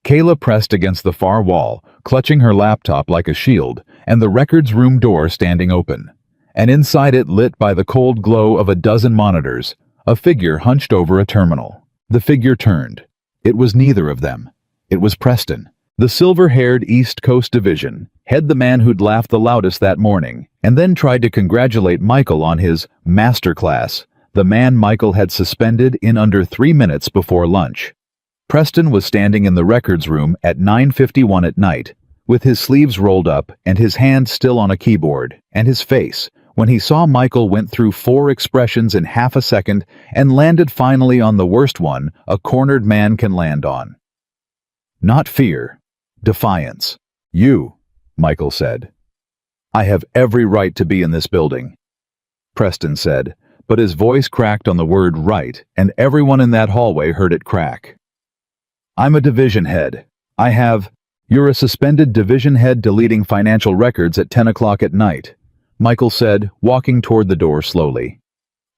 Kayla pressed against the far wall, clutching her laptop like a shield, and the records room door standing open. And inside it, lit by the cold glow of a dozen monitors, a figure hunched over a terminal. The figure turned. It was neither of them. It was Preston, the silver-haired East Coast Division head, the man who'd laughed the loudest that morning, and then tried to congratulate Michael on his masterclass, the man Michael had suspended in under 3 minutes before lunch. Preston was standing in the records room at 9:51 at night, with his sleeves rolled up and his hand still on a keyboard, and his face, when he saw Michael, went through 4 expressions in half a second and landed finally on the worst one a cornered man can land on. Not fear, defiance. You, Michael said. I have every right to be in this building, Preston said, but his voice cracked on the word right, and everyone in that hallway heard it crack. I'm a division head. You're a suspended division head deleting financial records at 10 o'clock at night, Michael said, walking toward the door slowly.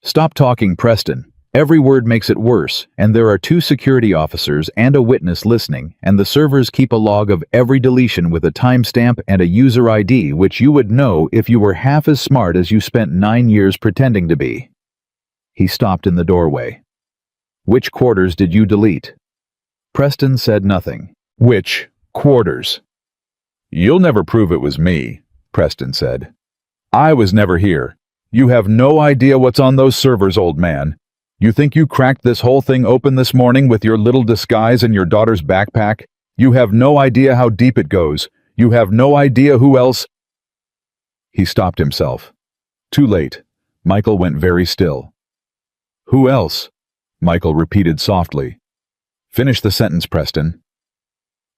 Stop talking, Preston. Every word makes it worse, and there are 2 security officers and a witness listening, and the servers keep a log of every deletion with a timestamp and a user ID, which you would know if you were half as smart as you spent 9 years pretending to be. He stopped in the doorway. Which quarters did you delete? Preston said nothing. Which quarters? You'll never prove it was me, Preston said. I was never here. You have no idea what's on those servers, old man. You think you cracked this whole thing open this morning with your little disguise and your daughter's backpack? You have no idea how deep it goes. You have no idea who else. He stopped himself. Too late. Michael went very still. Who else? Michael repeated softly. Finish the sentence, Preston.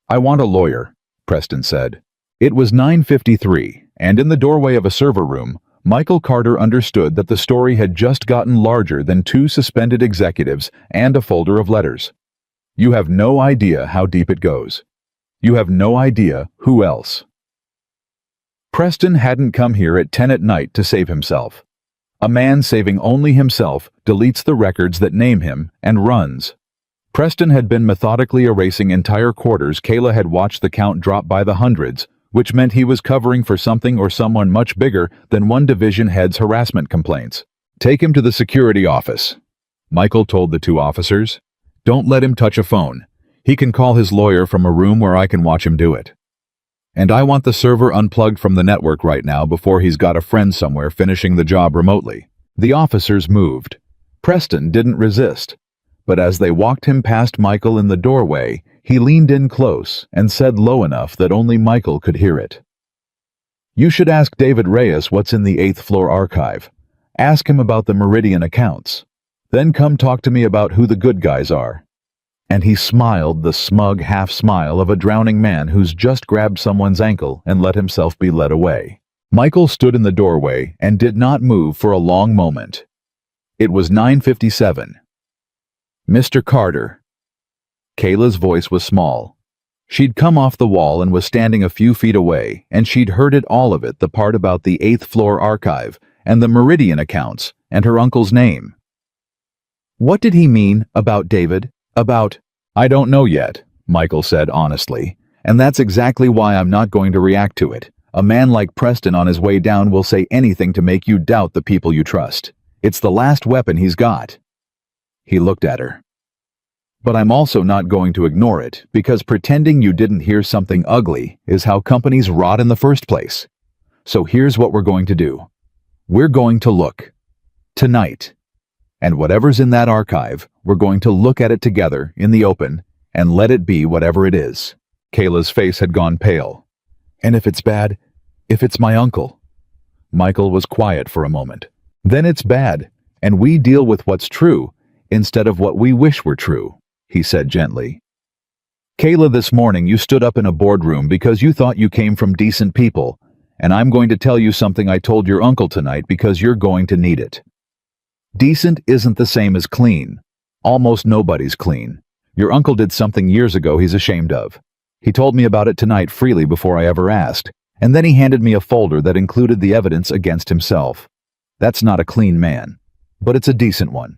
I want a lawyer, Preston said. It was 9:53, and in the doorway of a server room, Michael Carter understood that the story had just gotten larger than 2 suspended executives and a folder of letters. You have no idea how deep it goes. You have no idea who else. Preston hadn't come here at 10 at night to save himself. A man saving only himself deletes the records that name him and runs. Preston had been methodically erasing entire quarters. Kayla had watched the count drop by the hundreds, which meant he was covering for something or someone much bigger than one division head's harassment complaints. Take him to the security office, Michael told the two officers. Don't let him touch a phone. He can call his lawyer from a room where I can watch him do it. And I want the server unplugged from the network right now before he's got a friend somewhere finishing the job remotely. The officers moved. Preston didn't resist. But as they walked him past Michael in the doorway, he leaned in close and said low enough that only Michael could hear it. You should ask David Reyes what's in the 8th floor archive. Ask him about the Meridian accounts. Then come talk to me about who the good guys are. And he smiled the smug half-smile of a drowning man who's just grabbed someone's ankle and let himself be led away. Michael stood in the doorway and did not move for a long moment. It was 9:57. Mr. Carter. Kayla's voice was small. She'd come off the wall and was standing a few feet away, and she'd heard it, all of it, the part about the 8th floor archive and the Meridian accounts and her uncle's name. What did he mean about David? About, I don't know yet, Michael said honestly, and that's exactly why I'm not going to react to it. A man like Preston on his way down will say anything to make you doubt the people you trust. It's the last weapon he's got. He looked at her. But I'm also not going to ignore it, because pretending you didn't hear something ugly is how companies rot in the first place. So here's what we're going to do. We're going to look. Tonight. And whatever's in that archive, we're going to look at it together in the open and let it be whatever it is. Kayla's face had gone pale. And if it's bad, if it's my uncle? Michael was quiet for a moment. Then it's bad, and we deal with what's true instead of what we wish were true, he said gently. Kayla, this morning you stood up in a boardroom because you thought you came from decent people, and I'm going to tell you something I told your uncle tonight because you're going to need it. Decent isn't the same as clean. Almost nobody's clean. Your uncle did something years ago he's ashamed of. He told me about it tonight freely before I ever asked, and then he handed me a folder that included the evidence against himself. That's not a clean man, but it's a decent one.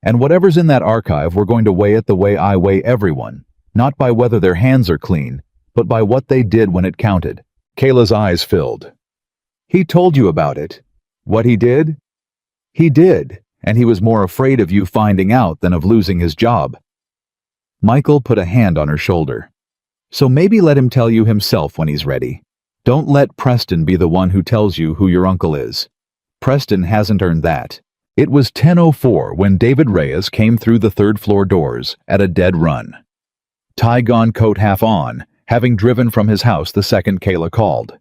And whatever's in that archive, we're going to weigh it the way I weigh everyone, not by whether their hands are clean, but by what they did when it counted. Kayla's eyes filled. He told you about it. What he did? He did, and he was more afraid of you finding out than of losing his job. Michael put a hand on her shoulder. So maybe let him tell you himself when he's ready. Don't let Preston be the one who tells you who your uncle is. Preston hasn't earned that. It was 10:04 when David Reyes came through the third-floor doors at a dead run. Tie-gone, coat half on, having driven from his house the second Kayla called.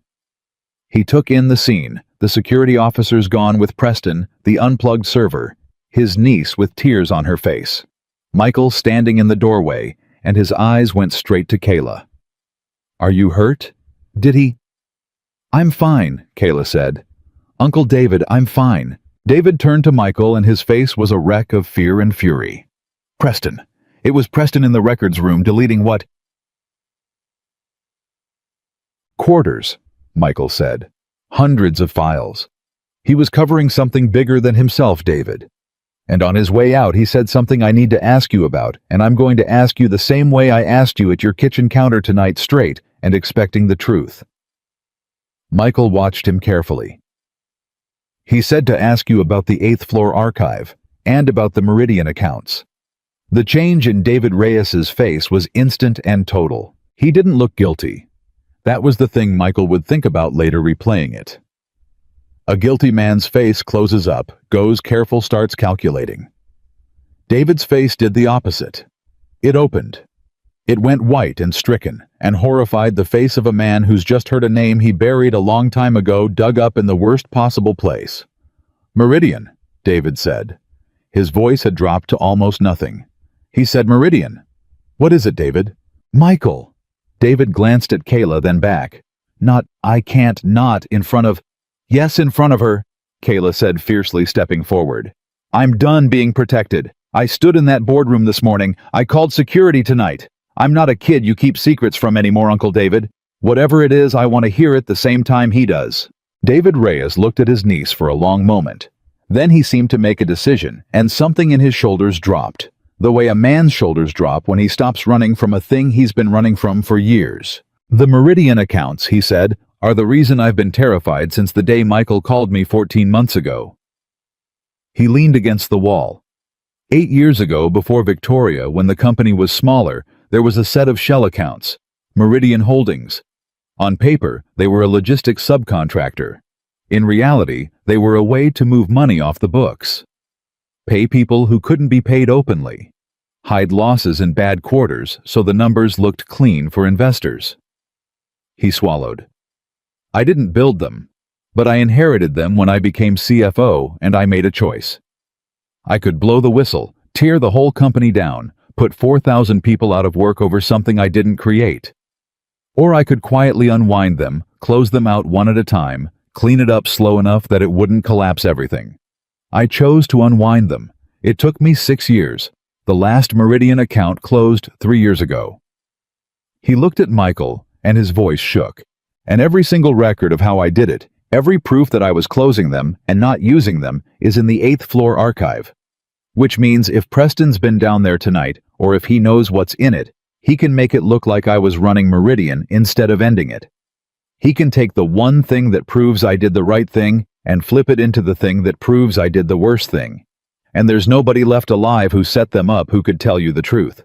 He took in the scene, the security officers gone with Preston, the unplugged server, his niece with tears on her face. Michael standing in the doorway, and his eyes went straight to Kayla. Are you hurt? Did he? I'm fine, Kayla said. Uncle David, I'm fine. David turned to Michael and his face was a wreck of fear and fury. Preston. It was Preston in the records room deleting what? Quarters, Michael said. Hundreds of files. He was covering something bigger than himself, David. And on his way out he said something I need to ask you about, and I'm going to ask you the same way I asked you at your kitchen counter tonight, straight and expecting the truth. Michael watched him carefully. He said to ask you about the 8th floor archive and about the Meridian accounts. The change in David Reyes's face was instant and total. He didn't look guilty. That was the thing Michael would think about later replaying it. A guilty man's face closes up, goes careful, starts calculating. David's face did the opposite. It opened. It went white and stricken, and horrified, the face of a man who's just heard a name he buried a long time ago dug up in the worst possible place. Meridian, David said. His voice had dropped to almost nothing. He said, Meridian. What is it, David? Michael. David glanced at Kayla, then back. Not, I can't, not in front of... Yes, in front of her, Kayla said fiercely, stepping forward. I'm done being protected. I stood in that boardroom this morning. I called security tonight. I'm not a kid you keep secrets from anymore, Uncle David. Whatever it is, I want to hear it the same time he does." David Reyes looked at his niece for a long moment. Then he seemed to make a decision, and something in his shoulders dropped, the way a man's shoulders drop when he stops running from a thing he's been running from for years. "The Meridian accounts," he said, "are the reason I've been terrified since the day Michael called me 14 months ago." He leaned against the wall. 8 years ago, before Victoria, when the company was smaller, there was a set of shell accounts, Meridian Holdings. On paper, they were a logistics subcontractor. In reality, they were a way to move money off the books. Pay people who couldn't be paid openly. Hide losses in bad quarters so the numbers looked clean for investors. He swallowed. "I didn't build them, but I inherited them when I became CFO, and I made a choice. I could blow the whistle, tear the whole company down, put 4,000 people out of work over something I didn't create. Or I could quietly unwind them, close them out one at a time, clean it up slow enough that it wouldn't collapse everything. I chose to unwind them. It took me 6 years. The last Meridian account closed 3 years ago." He looked at Michael, and his voice shook. "And every single record of how I did it, every proof that I was closing them and not using them, is in the 8th floor archive. Which means if Preston's been down there tonight, or if he knows what's in it, he can make it look like I was running Meridian instead of ending it. He can take the one thing that proves I did the right thing and flip it into the thing that proves I did the worst thing. And there's nobody left alive who set them up who could tell you the truth.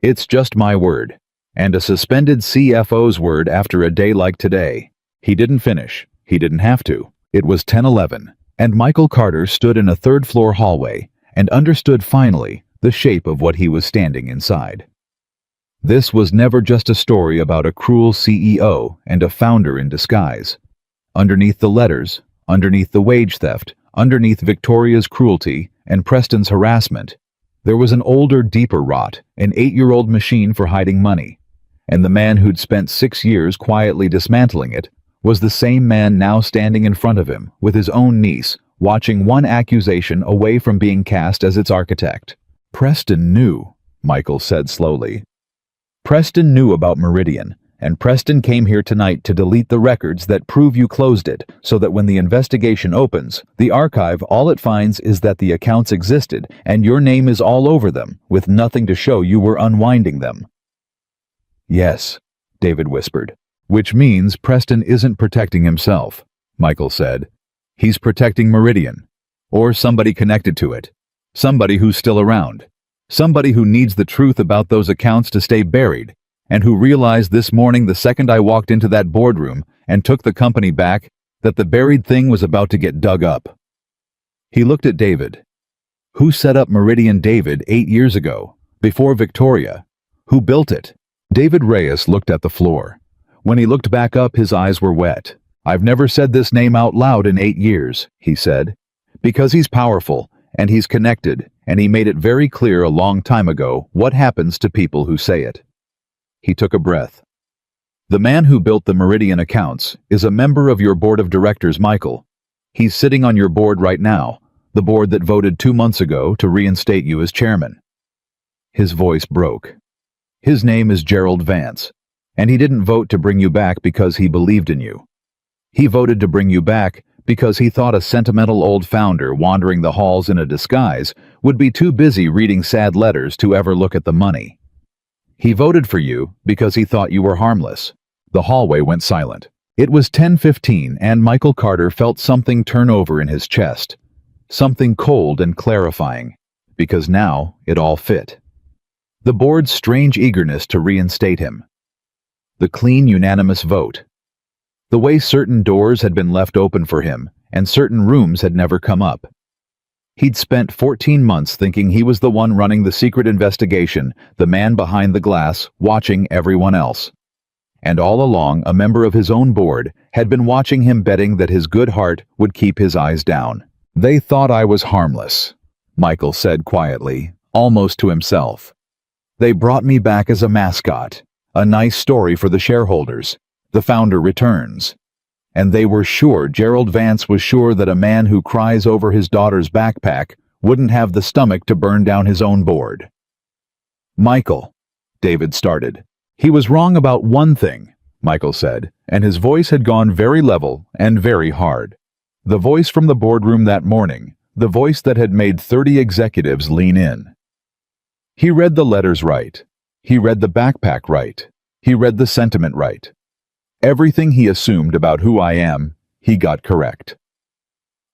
It's just my word, and a suspended CFO's word after a day like today." He didn't finish. He didn't have to. It was 10:11, and Michael Carter stood in a third-floor hallway and understood finally the shape of what he was standing inside. This was never just a story about a cruel CEO and a founder in disguise. Underneath the letters, underneath the wage theft, underneath Victoria's cruelty and Preston's harassment, there was an older, deeper rot, an 8-year-old machine for hiding money. And the man who'd spent 6 years quietly dismantling it was the same man now standing in front of him with his own niece, watching one accusation away from being cast as its architect. "Preston knew," Michael said slowly. "Preston knew about Meridian, and Preston came here tonight to delete the records that prove you closed it, so that when the investigation opens, the archive, all it finds is that the accounts existed, and your name is all over them, with nothing to show you were unwinding them." "Yes," David whispered. "Which means Preston isn't protecting himself," Michael said. "He's protecting Meridian, or somebody connected to it, somebody who's still around. Somebody who needs the truth about those accounts to stay buried, and who realized this morning the second I walked into that boardroom and took the company back that the buried thing was about to get dug up." He looked at David. "Who set up Meridian, David, 8 years ago, before Victoria? Who built it?" David Reyes looked at the floor. When he looked back up, his eyes were wet. "I've never said this name out loud in 8 years, he said. "Because he's powerful, and he's connected, and he made it very clear a long time ago what happens to people who say it." He took a breath. "The man who built the Meridian accounts is a member of your board of directors, Michael. He's sitting on your board right now, the board that voted 2 months ago to reinstate you as chairman." His voice broke. "His name is Gerald Vance, and he didn't vote to bring you back because he believed in you. He voted to bring you back because he thought a sentimental old founder wandering the halls in a disguise would be too busy reading sad letters to ever look at the money. He voted for you because he thought you were harmless." The hallway went silent. It was 10:15, and Michael Carter felt something turn over in his chest. Something cold and clarifying, because now it all fit. The board's strange eagerness to reinstate him. The clean, unanimous vote. The way certain doors had been left open for him, and certain rooms had never come up. He'd spent 14 months thinking he was the one running the secret investigation, the man behind the glass, watching everyone else. And all along, a member of his own board had been watching him, betting that his good heart would keep his eyes down. "They thought I was harmless," Michael said quietly, almost to himself. "They brought me back as a mascot, a nice story for the shareholders. The founder returns. And they were sure, Gerald Vance was sure, that a man who cries over his daughter's backpack wouldn't have the stomach to burn down his own board." "Michael," David started. He was wrong about one thing, Michael said, and his voice had gone very level and very hard. The voice from the boardroom that morning, the voice that had made 30 executives lean in. He read the letters right. He read the backpack right. He read the sentiment right. Everything he assumed about who I am, he got correct.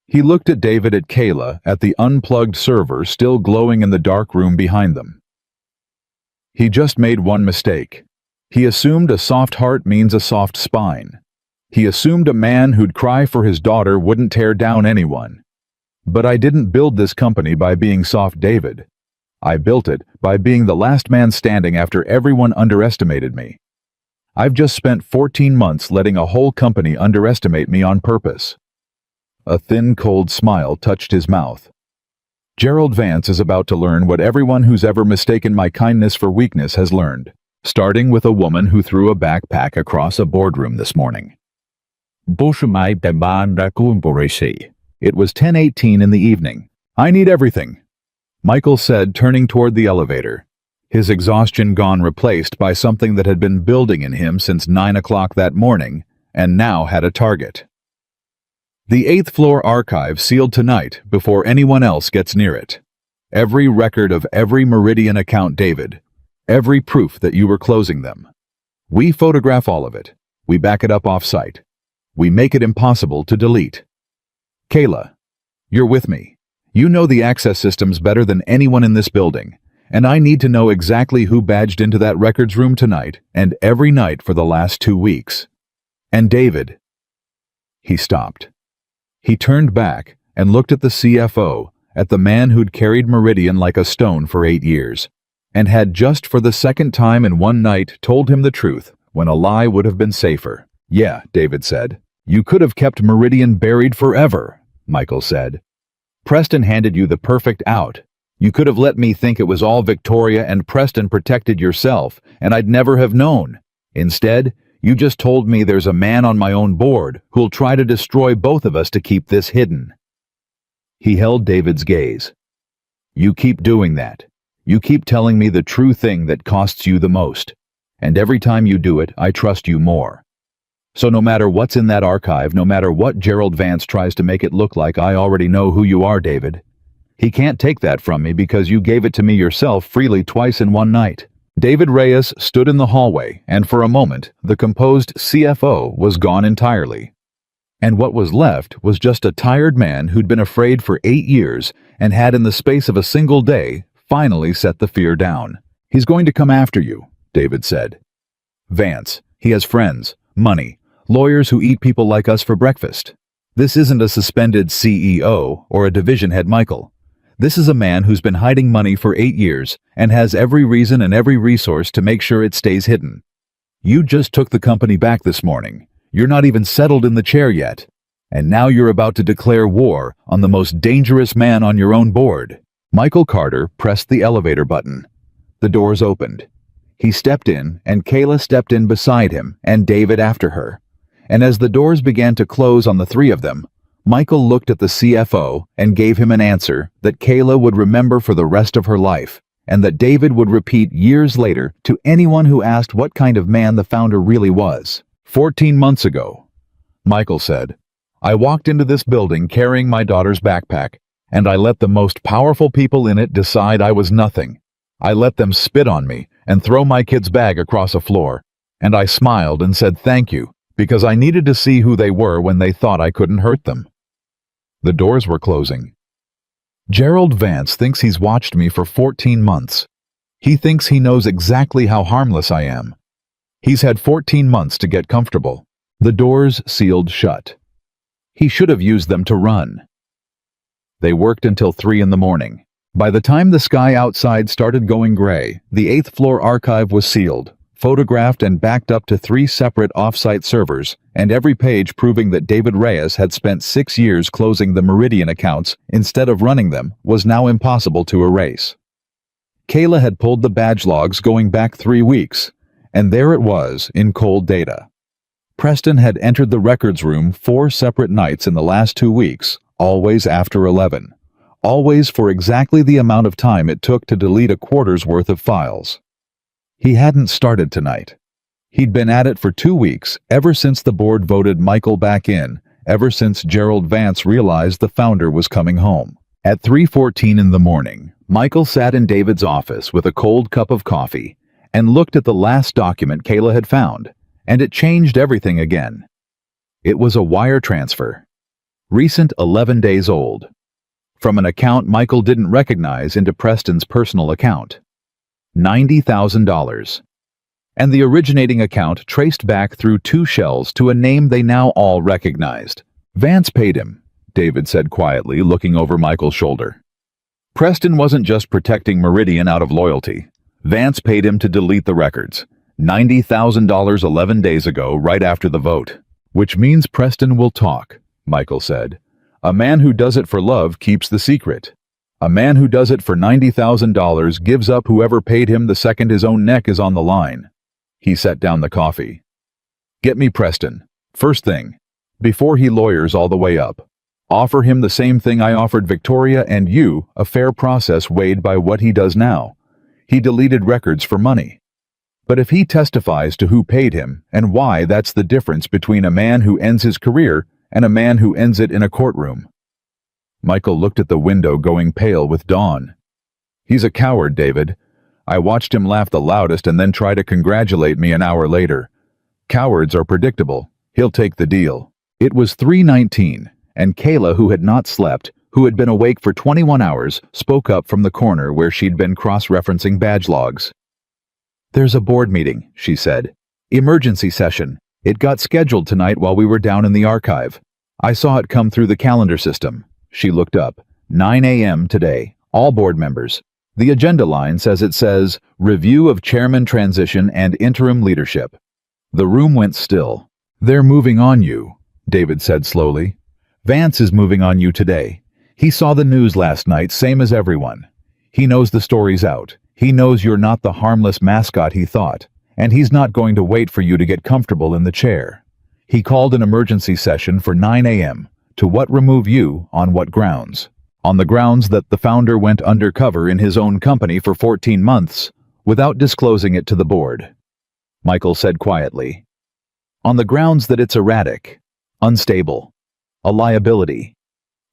He looked at David, at Kayla, at the unplugged server still glowing in the dark room behind them. He just made one mistake. He assumed a soft heart means a soft spine. He assumed a man who'd cry for his daughter wouldn't tear down anyone. But I didn't build this company by being soft, David. I built it by being the last man standing after everyone underestimated me. I've just spent 14 months letting a whole company underestimate me on purpose. A thin, cold smile touched his mouth. Gerald Vance is about to learn what everyone who's ever mistaken my kindness for weakness has learned, starting with a woman who threw a backpack across a boardroom this morning. It was 10:18 in the evening. I need everything, Michael said, turning toward the elevator, his exhaustion gone, replaced by something that had been building in him since 9 o'clock that morning and now had a target. The 8th floor archive sealed tonight before anyone else gets near it. Every record of every Meridian account, David. Every proof that you were closing them. We photograph all of it. We back it up off-site. We make it impossible to delete. Kayla, you're with me. You know the access systems better than anyone in this building, and I need to know exactly who badged into that records room tonight and every night for the last 2 weeks. And David. He stopped. He turned back and looked at the CFO, at the man who'd carried Meridian like a stone for 8 years, and had just for the second time in one night told him the truth when a lie would have been safer. Yeah, David said. You could have kept Meridian buried forever, Michael said. Preston handed you the perfect out. You could have let me think it was all Victoria and Preston protected yourself, and I'd never have known. Instead, you just told me there's a man on my own board who'll try to destroy both of us to keep this hidden. He held David's gaze. You keep doing that. You keep telling me the true thing that costs you the most. And every time you do it, I trust you more. So no matter what's in that archive, no matter what Gerald Vance tries to make it look like, I already know who you are, David. He can't take that from me because you gave it to me yourself freely twice in one night. David Reyes stood in the hallway, and for a moment, the composed CFO was gone entirely. And what was left was just a tired man who'd been afraid for 8 years and had in the space of a single day finally set the fear down. He's going to come after you, David said. Vance, he has friends, money, lawyers who eat people like us for breakfast. This isn't a suspended CEO or a division head, Michael. This is a man who's been hiding money for 8 years and has every reason and every resource to make sure it stays hidden. You just took the company back this morning. You're not even settled in the chair yet. And now you're about to declare war on the most dangerous man on your own board. Michael Carter pressed the elevator button. The doors opened. He stepped in, and Kayla stepped in beside him, and David after her. And as the doors began to close on the three of them, Michael looked at the CFO and gave him an answer that Kayla would remember for the rest of her life, and that David would repeat years later to anyone who asked what kind of man the founder really was. 14 months ago, Michael said, I walked into this building carrying my daughter's backpack, and I let the most powerful people in it decide I was nothing. I let them spit on me and throw my kid's bag across a floor, and I smiled and said thank you, because I needed to see who they were when they thought I couldn't hurt them. The doors were closing. Gerald Vance thinks he's watched me for 14 months. He thinks he knows exactly how harmless I am. He's had 14 months to get comfortable. The doors sealed shut. He should have used them to run. They worked until 3 in the morning. By the time the sky outside started going gray, the 8th floor archive was sealed, photographed and backed up to 3 separate off-site servers, and every page proving that David Reyes had spent 6 years closing the Meridian accounts instead of running them was now impossible to erase. Kayla had pulled the badge logs going back 3 weeks, and there it was in cold data. Preston had entered the records room 4 separate nights in the last 2 weeks, always after 11, always for exactly the amount of time it took to delete a quarter's worth of files. He hadn't started tonight. He'd been at it for 2 weeks, ever since the board voted Michael back in, ever since Gerald Vance realized the founder was coming home. At 3:14 in the morning, Michael sat in David's office with a cold cup of coffee and looked at the last document Kayla had found, and it changed everything again. It was a wire transfer. Recent 11 days old. From an account Michael didn't recognize into Preston's personal account. $90,000. And the originating account traced back through 2 shells to a name they now all recognized. Vance paid him, David said quietly, looking over Michael's shoulder. Preston wasn't just protecting Meridian out of loyalty. Vance paid him to delete the records. $90,000 11 days ago, right after the vote. Which means Preston will talk, Michael said. A man who does it for love keeps the secret. A man who does it for $90,000 gives up whoever paid him the second his own neck is on the line. He set down the coffee. Get me Preston. First thing. Before he lawyers all the way up. Offer him the same thing I offered Victoria and you, a fair process weighed by what he does now. He deleted records for money. But if he testifies to who paid him and why, that's the difference between a man who ends his career and a man who ends it in a courtroom. Michael looked at the window, going pale with dawn. He's a coward, David. I watched him laugh the loudest and then try to congratulate me an hour later. Cowards are predictable. He'll take the deal. It was 3:19, and Kayla, who had not slept, who had been awake for 21 hours, spoke up from the corner where she'd been cross-referencing badge logs. There's a board meeting, she said. Emergency session. It got scheduled tonight while we were down in the archive. I saw it come through the calendar system. She looked up. 9 a.m. today. All board members. The agenda line says, Review of Chairman Transition and Interim Leadership. The room went still. They're moving on you, David said slowly. Vance is moving on you today. He saw the news last night, same as everyone. He knows the story's out. He knows you're not the harmless mascot he thought, and he's not going to wait for you to get comfortable in the chair. He called an emergency session for 9 a.m. To remove you on what grounds? On the grounds that the founder went undercover in his own company for 14 months, without disclosing it to the board. Michael said quietly. On the grounds that it's erratic, unstable, a liability.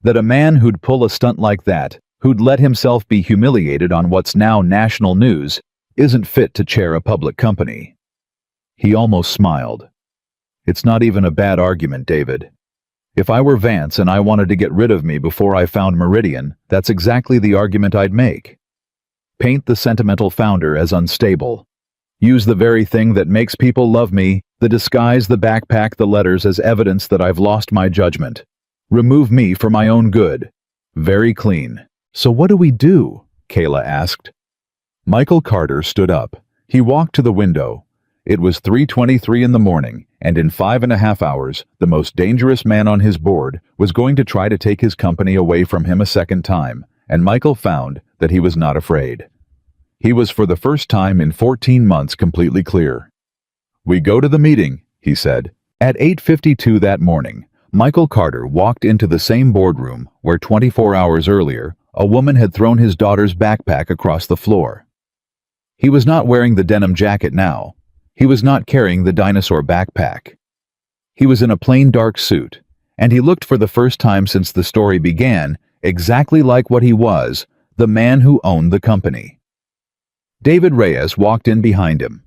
That a man who'd pull a stunt like that, who'd let himself be humiliated on what's now national news, isn't fit to chair a public company. He almost smiled. It's not even a bad argument, David. If I were Vance and I wanted to get rid of me before I found Meridian, that's exactly the argument I'd make. Paint the sentimental founder as unstable. Use the very thing that makes people love me, the disguise, the backpack, the letters as evidence that I've lost my judgment. Remove me for my own good. Very clean. So what do we do? Kayla asked. Michael Carter stood up. He walked to the window. It was 3:23 in the morning, and in 5.5 hours, the most dangerous man on his board was going to try to take his company away from him a second time, and Michael found that he was not afraid. He was for the first time in 14 months completely clear. We go to the meeting, he said. At 8:52 that morning, Michael Carter walked into the same boardroom where 24 hours earlier, a woman had thrown his daughter's backpack across the floor. He was not wearing the denim jacket now. He was not carrying the dinosaur backpack. He was in a plain dark suit, and he looked for the first time since the story began exactly like what he was, the man who owned the company. David Reyes walked in behind him.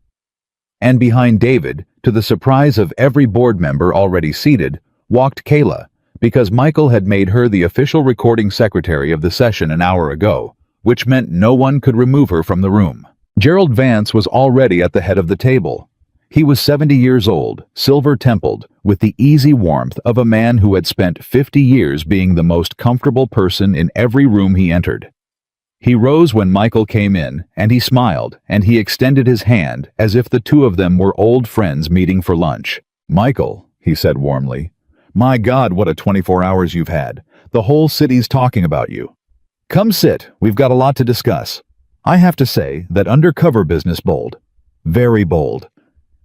And behind David, to the surprise of every board member already seated, walked Kayla, because Michael had made her the official recording secretary of the session an hour ago, which meant no one could remove her from the room. Gerald Vance was already at the head of the table. He was 70 years old, silver-templed, with the easy warmth of a man who had spent 50 years being the most comfortable person in every room he entered. He rose when Michael came in, and he smiled, and he extended his hand as if the two of them were old friends meeting for lunch. Michael, he said warmly, my God, what a 24 hours you've had. The whole city's talking about you. Come sit, we've got a lot to discuss. I have to say that undercover business bold. Very bold.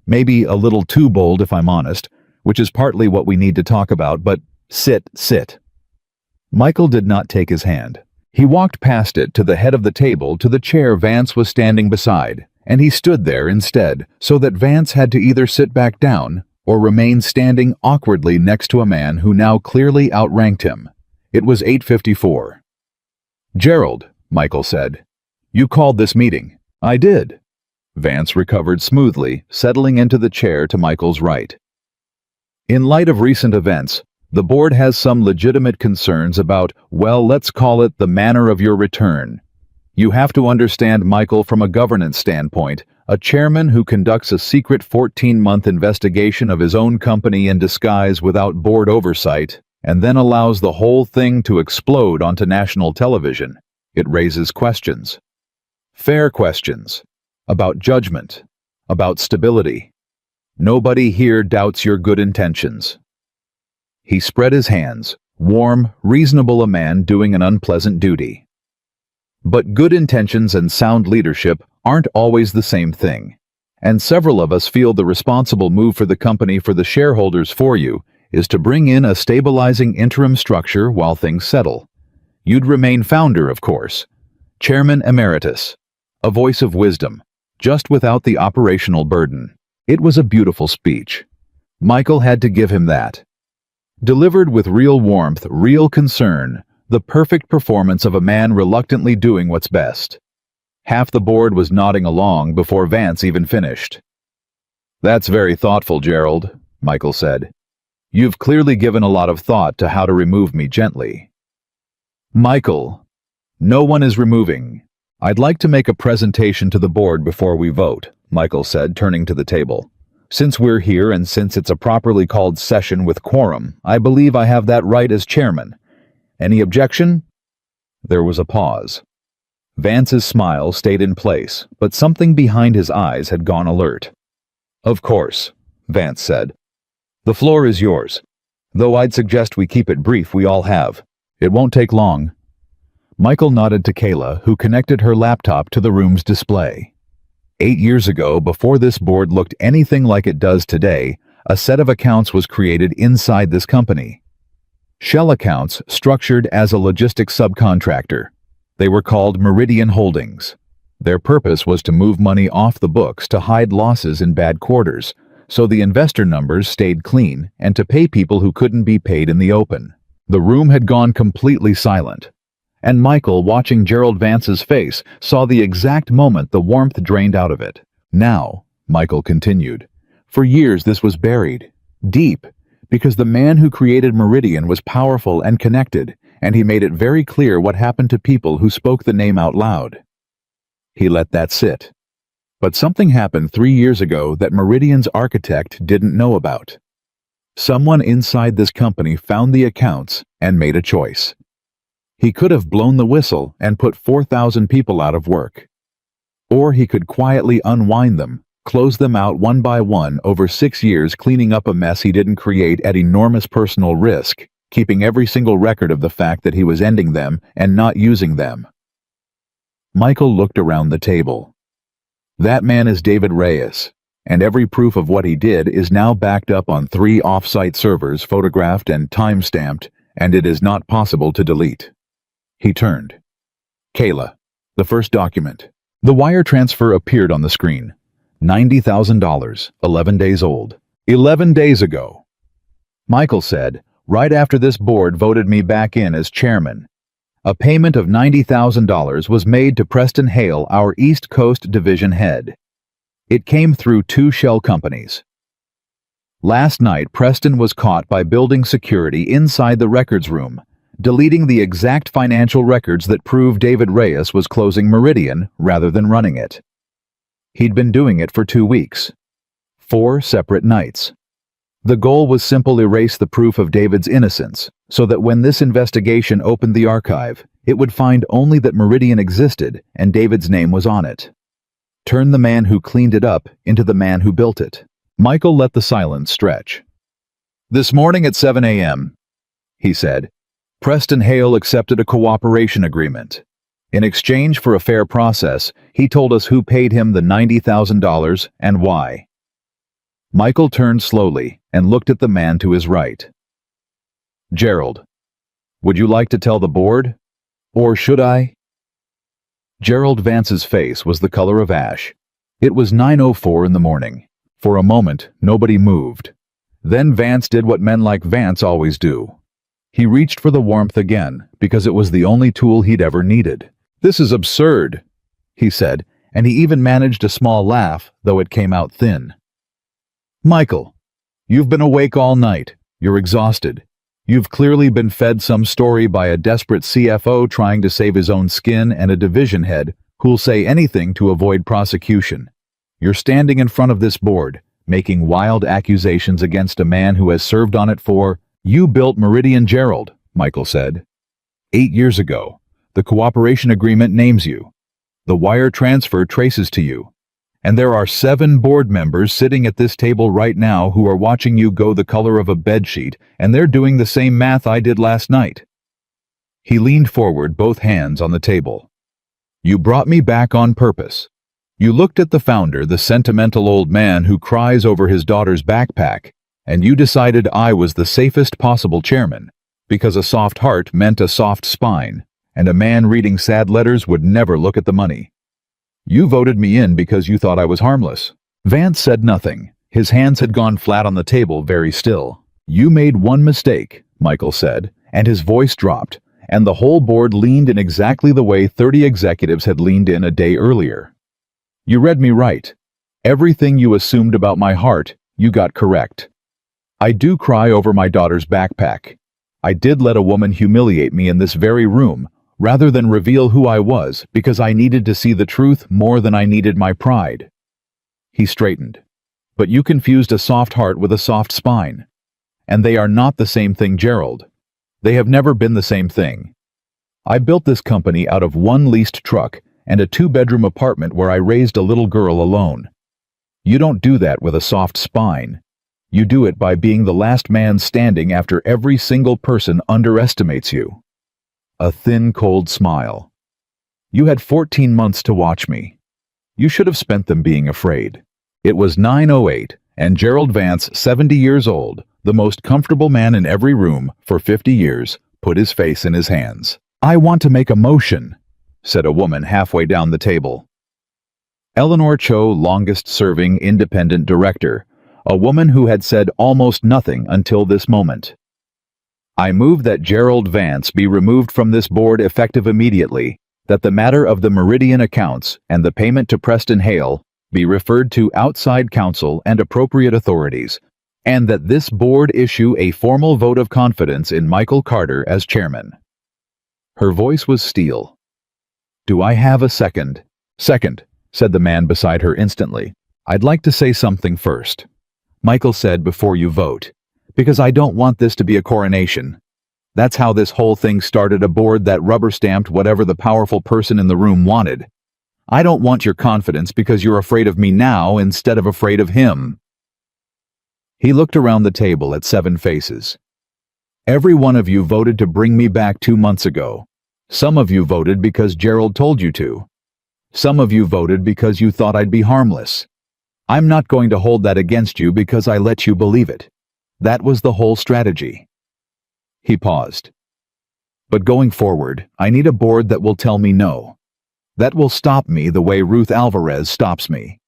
Maybe a little too bold if I'm honest, which is partly what we need to talk about, but sit. Michael did not take his hand. He walked past it to the head of the table to the chair Vance was standing beside, and he stood there instead, so that Vance had to either sit back down or remain standing awkwardly next to a man who now clearly outranked him. It was 8:54. "Gerald," Michael said, "you called this meeting." "I did." Vance recovered smoothly, settling into the chair to Michael's right. "In light of recent events, the board has some legitimate concerns about, well, let's call it the manner of your return. You have to understand, Michael, from a governance standpoint, a chairman who conducts a secret 14-month investigation of his own company in disguise without board oversight, and then allows the whole thing to explode onto national television, it raises questions. Fair questions. About judgment. About stability. Nobody here doubts your good intentions." He spread his hands, warm, reasonable, a man doing an unpleasant duty. But good intentions and sound leadership aren't always the same thing, and several of us feel the responsible move for the company, for the shareholders, for you, is to bring in a stabilizing interim structure while things settle. You'd remain founder, of course, chairman emeritus, a voice of wisdom, just without the operational burden. It was a beautiful speech. Michael had to give him that. Delivered with real warmth, real concern, the perfect performance of a man reluctantly doing what's best. Half the board was nodding along before Vance even finished. "That's very thoughtful, Gerald," Michael said. "You've clearly given a lot of thought to how to remove me gently." "Michael, no one is removing. I'd like to make a presentation to the board before we vote," Michael said, turning to the table. "Since we're here and since it's a properly called session with quorum, I believe I have that right as chairman. Any objection?" There was a pause. Vance's smile stayed in place, but something behind his eyes had gone alert. "Of course," Vance said. "The floor is yours. Though I'd suggest we keep it brief, we all have. It won't take long." Michael nodded to Kayla, who connected her laptop to the room's display. 8 years ago, before this board looked anything like it does today, a set of accounts was created inside this company. Shell accounts structured as a logistics subcontractor. They were called Meridian Holdings. Their purpose was to move money off the books to hide losses in bad quarters, so the investor numbers stayed clean, and to pay people who couldn't be paid in the open. The room had gone completely silent, and Michael, watching Gerald Vance's face, saw the exact moment the warmth drained out of it. "Now," Michael continued, "for years this was buried, deep, because the man who created Meridian was powerful and connected, and he made it very clear what happened to people who spoke the name out loud. He let that sit. But something happened 3 years ago that Meridian's architect didn't know about. Someone inside this company found the accounts and made a choice. He could have blown the whistle and put 4,000 people out of work. Or he could quietly unwind them, close them out one by one over 6 years, cleaning up a mess he didn't create at enormous personal risk, keeping every single record of the fact that he was ending them and not using them. Michael looked around the table. That man is David Reyes, and every proof of what he did is now backed up on 3 off-site servers, photographed and time-stamped, and it is not possible to delete. He turned. "Kayla, the first document." The wire transfer appeared on the screen. $90,000, 11 days old. 11 days ago. Michael said, "Right after this board voted me back in as chairman. A payment of $90,000 was made to Preston Hale, our East Coast division head. It came through 2 shell companies. Last night, Preston was caught by building security inside the records room, deleting the exact financial records that prove David Reyes was closing Meridian rather than running it. He'd been doing it for 2 weeks. 4 separate nights. The goal was simple: erase the proof of David's innocence, so that when this investigation opened the archive, it would find only that Meridian existed and David's name was on it. Turn the man who cleaned it up into the man who built it." Michael let the silence stretch. "This morning at 7 a.m., he said, Preston Hale accepted a cooperation agreement. In exchange for a fair process, he told us who paid him the $90,000 and why." Michael turned slowly and looked at the man to his right. "Gerald, would you like to tell the board? Or should I?" Gerald Vance's face was the color of ash. It was 9:04 in the morning. For a moment, nobody moved. Then Vance did what men like Vance always do. He reached for the warmth again, because it was the only tool he'd ever needed. "This is absurd," he said, and he even managed a small laugh, though it came out thin. "Michael, you've been awake all night. You're exhausted. You've clearly been fed some story by a desperate CFO trying to save his own skin and a division head who'll say anything to avoid prosecution. You're standing in front of this board, making wild accusations against a man who has served on it for— You built Meridian, Gerald," Michael said. 8 years ago. The cooperation agreement names you. The wire transfer traces to you. And there are 7 board members sitting at this table right now who are watching you go the color of a bedsheet, and they're doing the same math I did last night. He leaned forward, both hands on the table. "You brought me back on purpose. You looked at the founder, the sentimental old man who cries over his daughter's backpack, and you decided I was the safest possible chairman, because a soft heart meant a soft spine, and a man reading sad letters would never look at the money. You voted me in because you thought I was harmless." Vance said nothing. His hands had gone flat on the table, very still. "You made one mistake," Michael said, and his voice dropped, and the whole board leaned in exactly the way 30 executives had leaned in a day earlier. "You read me right. Everything you assumed about my heart, you got correct. I do cry over my daughter's backpack. I did let a woman humiliate me in this very room, rather than reveal who I was, because I needed to see the truth more than I needed my pride." He straightened. "But you confused a soft heart with a soft spine. And they are not the same thing, Gerald. They have never been the same thing. I built this company out of one leased truck and a 2-bedroom apartment where I raised a little girl alone. You don't do that with a soft spine. You do it by being the last man standing after every single person underestimates you." A thin, cold smile. "You had 14 months to watch me. You should have spent them being afraid." It was 9:08, and Gerald Vance, 70 years old, the most comfortable man in every room for 50 years, put his face in his hands. "I want to make a motion," said a woman halfway down the table. Eleanor Cho, longest-serving independent director, a woman who had said almost nothing until this moment. "I move that Gerald Vance be removed from this board effective immediately, that the matter of the Meridian accounts and the payment to Preston Hale be referred to outside counsel and appropriate authorities, and that this board issue a formal vote of confidence in Michael Carter as chairman." Her voice was steel. "Do I have a second?" "Second," said the man beside her instantly. "I'd like to say something first," Michael said, "before you vote. Because I don't want this to be a coronation. That's how this whole thing started, a board that rubber-stamped whatever the powerful person in the room wanted. I don't want your confidence because you're afraid of me now instead of afraid of him." He looked around the table at 7 faces. "Every one of you voted to bring me back 2 months ago. Some of you voted because Gerald told you to. Some of you voted because you thought I'd be harmless. I'm not going to hold that against you because I let you believe it. That was the whole strategy." He paused. "But going forward, I need a board that will tell me no. That will stop me the way Ruth Alvarez stops me.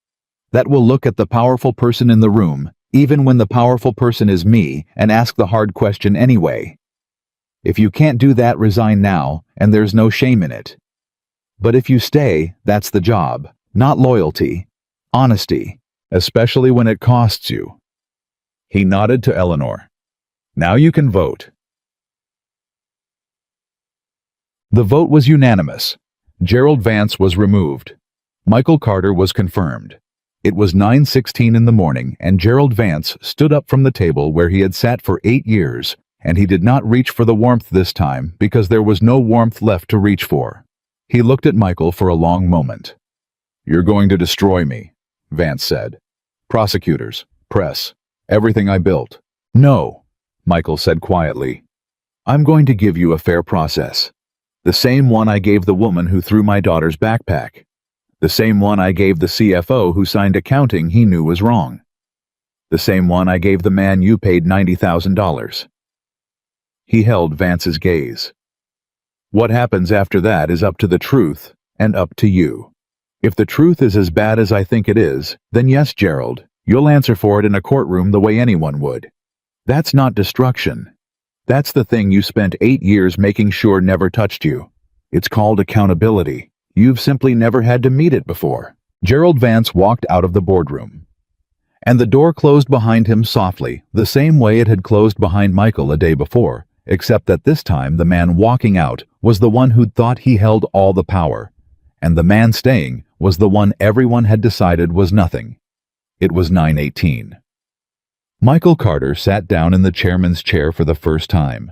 That will look at the powerful person in the room, even when the powerful person is me, and ask the hard question anyway. If you can't do that, resign now, and there's no shame in it. But if you stay, that's the job, not loyalty. Honesty, especially when it costs you." He nodded to Eleanor. "Now you can vote." The vote was unanimous. Gerald Vance was removed. Michael Carter was confirmed. It was 9:16 in the morning, and Gerald Vance stood up from the table where he had sat for 8 years, and he did not reach for the warmth this time because there was no warmth left to reach for. He looked at Michael for a long moment. "You're going to destroy me," Vance said. "Prosecutors, press, everything I built." "No," Michael said quietly. "I'm going to give you a fair process. The same one I gave the woman who threw my daughter's backpack. The same one I gave the CFO who signed accounting he knew was wrong. The same one I gave the man you paid $90,000. He held Vance's gaze. "What happens after that is up to the truth and up to you." If the truth is as bad as I think it is, then yes, Gerald, you'll answer for it in a courtroom the way anyone would. That's not destruction. That's the thing you spent 8 years making sure never touched you. It's called accountability. You've simply never had to meet it before. Gerald Vance walked out of the boardroom. And the door closed behind him softly, the same way it had closed behind Michael a day before, except that this time the man walking out was the one who'd thought he held all the power, and the man staying was the one everyone had decided was nothing. It was 9:18. Michael Carter sat down in the chairman's chair for the first time,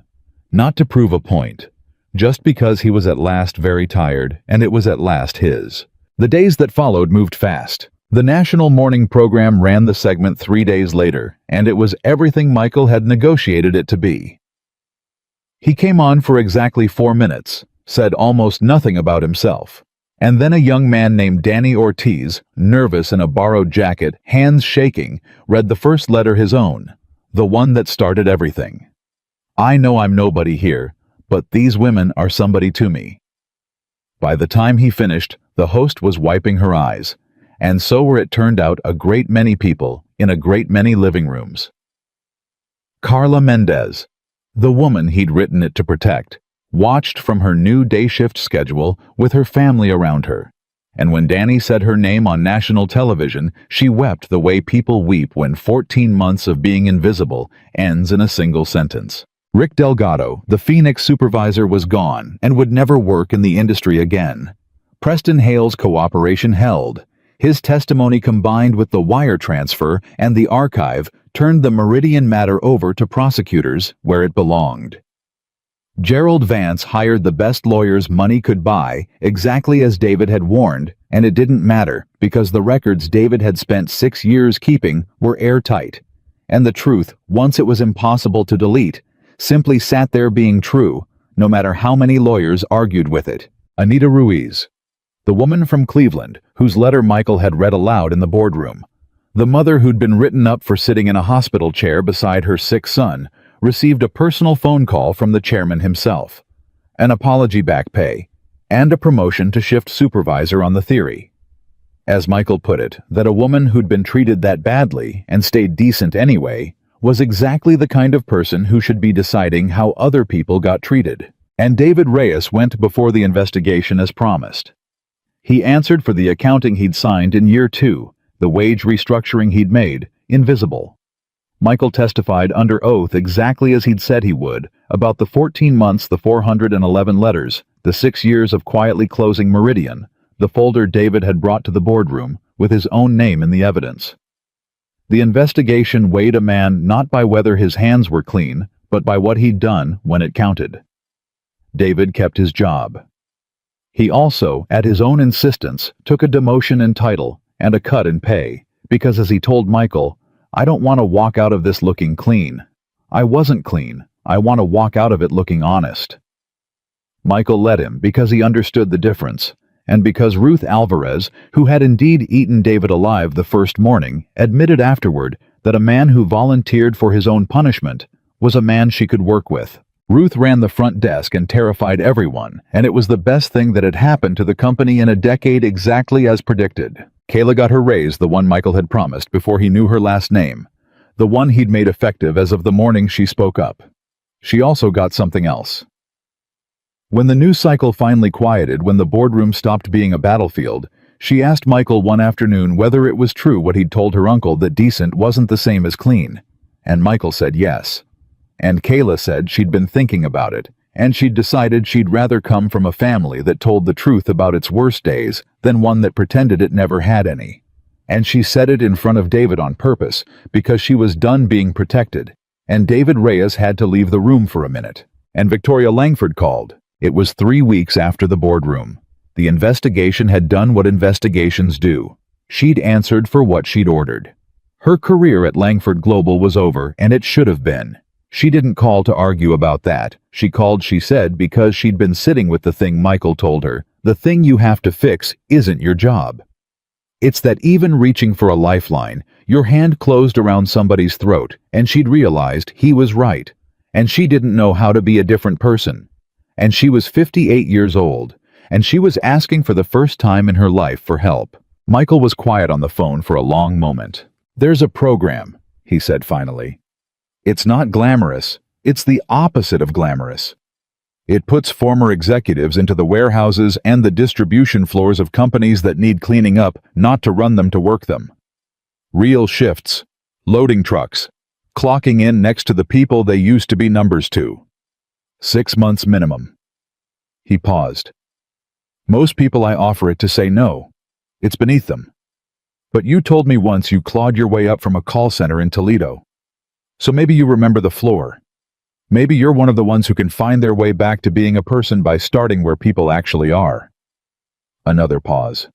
not to prove a point, just because he was at last very tired, and it was at last his. The days that followed moved fast. The national morning program ran the segment 3 days later, and it was everything Michael had negotiated it to be. He came on for exactly 4 minutes, said almost nothing about himself, and then a young man named Danny Ortiz, nervous in a borrowed jacket, hands shaking, read the first letter his own, the one that started everything. I know I'm nobody here, but these women are somebody to me. By the time he finished, the host was wiping her eyes, and so were, it turned out, a great many people in a great many living rooms. Carla Mendez, the woman he'd written it to protect, watched from her new day shift schedule with her family around her, and when Danny said her name on national television, she wept the way people weep when 14 months of being invisible ends in a single sentence. Rick Delgado, the Phoenix supervisor, was gone and would never work in the industry again. Preston Hale's cooperation held. His testimony, combined with the wire transfer and the archive, turned the Meridian matter over to prosecutors where it belonged. Gerald Vance hired the best lawyers money could buy, exactly as David had warned, and it didn't matter because the records David had spent 6 years keeping were airtight. And the truth, once it was impossible to delete, simply sat there being true, no matter how many lawyers argued with it. Anita Ruiz, the woman from Cleveland whose letter Michael had read aloud in the boardroom, the mother who'd been written up for sitting in a hospital chair beside her sick son, received a personal phone call from the chairman himself, an apology back pay, and a promotion to shift supervisor on the theory. As Michael put it, that a woman who'd been treated that badly and stayed decent anyway was exactly the kind of person who should be deciding how other people got treated. And David Reyes went before the investigation as promised. He answered for the accounting he'd signed in year 2, the wage restructuring he'd made, invisible. Michael testified under oath exactly as he'd said he would about the 14 months, the 411 letters, the 6 years of quietly closing Meridian, the folder David had brought to the boardroom with his own name in the evidence. The investigation weighed a man not by whether his hands were clean, but by what he'd done when it counted. David kept his job. He also, at his own insistence, took a demotion in title and a cut in pay, because as he told Michael, I don't want to walk out of this looking clean. I wasn't clean. I want to walk out of it looking honest. Michael let him because he understood the difference, and because Ruth Alvarez, who had indeed eaten David alive the first morning, admitted afterward that a man who volunteered for his own punishment was a man she could work with. Ruth ran the front desk and terrified everyone, and it was the best thing that had happened to the company in a decade, exactly as predicted. Kayla got her raise, the one Michael had promised before he knew her last name, the one he'd made effective as of the morning she spoke up. She also got something else. When the news cycle finally quieted, when the boardroom stopped being a battlefield, she asked Michael one afternoon whether it was true what he'd told her uncle, that decent wasn't the same as clean, and Michael said yes. And Kayla said she'd been thinking about it, and she'd decided she'd rather come from a family that told the truth about its worst days than one that pretended it never had any. And she said it in front of David on purpose, because she was done being protected, and David Reyes had to leave the room for a minute. And Victoria Langford called. It was 3 weeks after the boardroom. The investigation had done what investigations do. She'd answered for what she'd ordered. Her career at Langford Global was over, and it should have been. She didn't call to argue about that. She called, she said, because she'd been sitting with the thing Michael told her. The thing you have to fix isn't your job. It's that even reaching for a lifeline, your hand closed around somebody's throat, and she'd realized he was right. And she didn't know how to be a different person. And she was 58 years old, and she was asking for the first time in her life for help. Michael was quiet on the phone for a long moment. "There's a program," he said finally. "It's not glamorous. It's the opposite of glamorous. It puts former executives into the warehouses and the distribution floors of companies that need cleaning up, not to run them, to work them. Real shifts, loading trucks, clocking in next to the people they used to be numbers to. 6 months minimum." He paused. "Most people I offer it to say no. It's beneath them. But you told me once you clawed your way up from a call center in Toledo. So maybe you remember the floor. Maybe you're one of the ones who can find their way back to being a person by starting where people actually are." Another pause.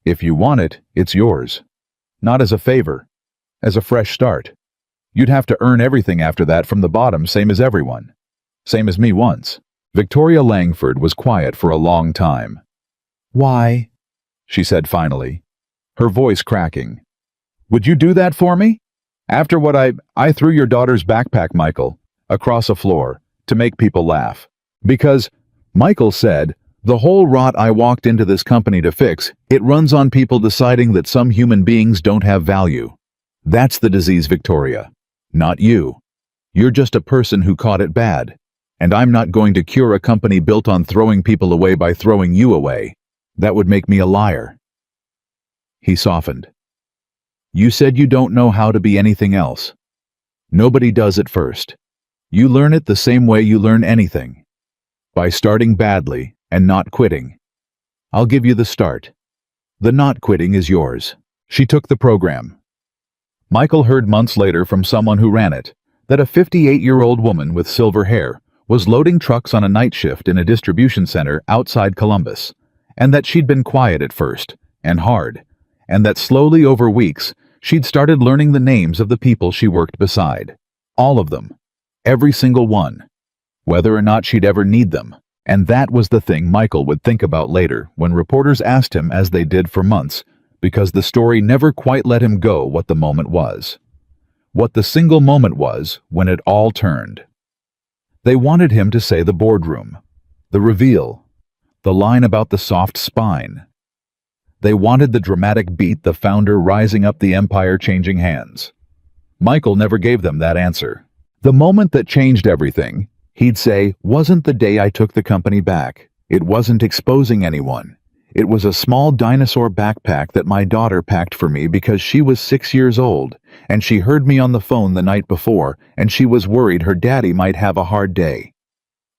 "If you want it, it's yours. Not as a favor, as a fresh start. You'd have to earn everything after that from the bottom, same as everyone. Same as me once." Victoria Langford was quiet for a long time. "Why?" she said finally, her voice cracking. "Would you do that for me? After what I threw your daughter's backpack, Michael, across a floor, to make people laugh. Because," Michael said, "the whole rot I walked into this company to fix, it runs on people deciding that some human beings don't have value. That's the disease, Victoria. Not you. You're just a person who caught it bad. And I'm not going to cure a company built on throwing people away by throwing you away. That would make me a liar." He softened. "You said you don't know how to be anything else. Nobody does at first. You learn it the same way you learn anything. By starting badly and not quitting. I'll give you the start. The not quitting is yours." She took the program. Michael heard months later from someone who ran it that a 58-year-old woman with silver hair was loading trucks on a night shift in a distribution center outside Columbus, and that she'd been quiet at first, and hard, and that slowly over weeks she'd started learning the names of the people she worked beside. All of them. Every single one. Whether or not she'd ever need them. And that was the thing Michael would think about later when reporters asked him, as they did for months, because the story never quite let him go, what the moment was. What the single moment was when it all turned. They wanted him to say the boardroom, the reveal, the line about the soft spine. They wanted the dramatic beat, the founder rising up, the empire changing hands. Michael never gave them that answer. The moment that changed everything, he'd say, wasn't the day I took the company back. It wasn't exposing anyone. It was a small dinosaur backpack that my daughter packed for me because she was 6 years old, and she heard me on the phone the night before, and she was worried her daddy might have a hard day.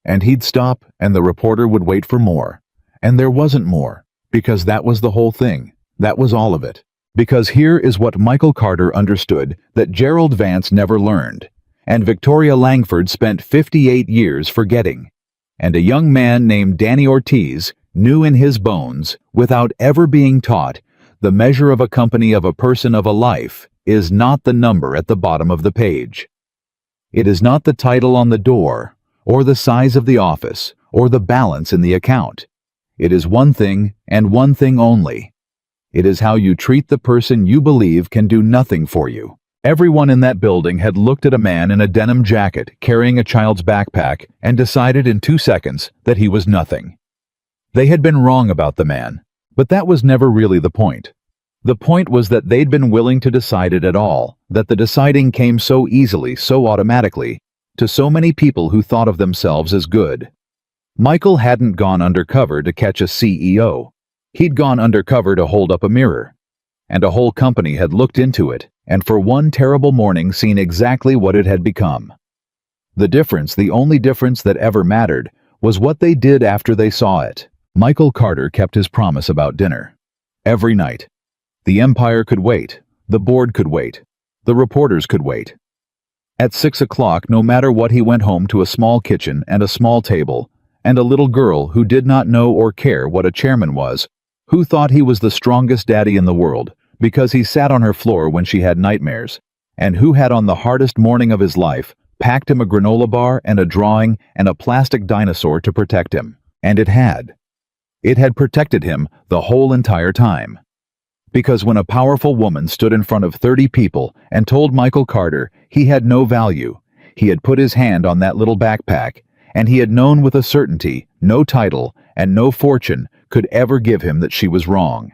And he'd stop, and the reporter would wait for more. And there wasn't more, because that was the whole thing. That was all of it. Because here is what Michael Carter understood that Gerald Vance never learned, and Victoria Langford spent 58 years forgetting, and a young man named Danny Ortiz knew in his bones, without ever being taught, the measure of a company, of a person, of a life, is not the number at the bottom of the page. It is not the title on the door, or the size of the office, or the balance in the account. It is one thing, and one thing only. It is how you treat the person you believe can do nothing for you. Everyone in that building had looked at a man in a denim jacket carrying a child's backpack and decided in 2 seconds that he was nothing. They had been wrong about the man, but that was never really the point. The point was that they'd been willing to decide it at all, that the deciding came so easily, so automatically, to so many people who thought of themselves as good. Michael hadn't gone undercover to catch a CEO. He'd gone undercover to hold up a mirror. And a whole company had looked into it, and for one terrible morning seen exactly what it had become. The difference, the only difference that ever mattered, was what they did after they saw it. Michael Carter kept his promise about dinner. Every night. The empire could wait. The board could wait. The reporters could wait. At 6 o'clock, no matter what, he went home to a small kitchen and a small table, and a little girl who did not know or care what a chairman was, who thought he was the strongest daddy in the world because he sat on her floor when she had nightmares, and who had on the hardest morning of his life packed him a granola bar and a drawing and a plastic dinosaur to protect him. And it had. It had protected him the whole entire time. Because when a powerful woman stood in front of 30 people and told Michael Carter he had no value, he had put his hand on that little backpack, and he had known with a certainty, no title, and no fortune could ever give him that she was wrong.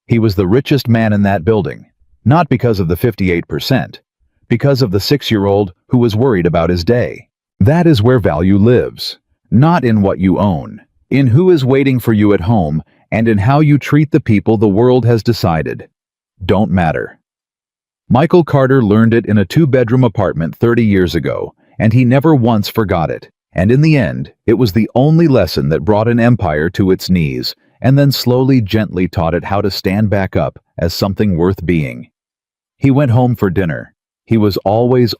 He was the richest man in that building, not because of the 58%, because of the 6-year-old who was worried about his day. That is where value lives, not in what you own, in who is waiting for you at home, and in how you treat the people the world has decided don't matter. Michael Carter learned it in a 2-bedroom apartment 30 years ago, and he never once forgot it. And in the end, it was the only lesson that brought an empire to its knees, and then slowly, gently taught it how to stand back up as something worth being. He went home for dinner. He was always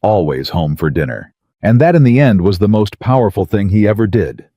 home for dinner. And that in the end was the most powerful thing he ever did.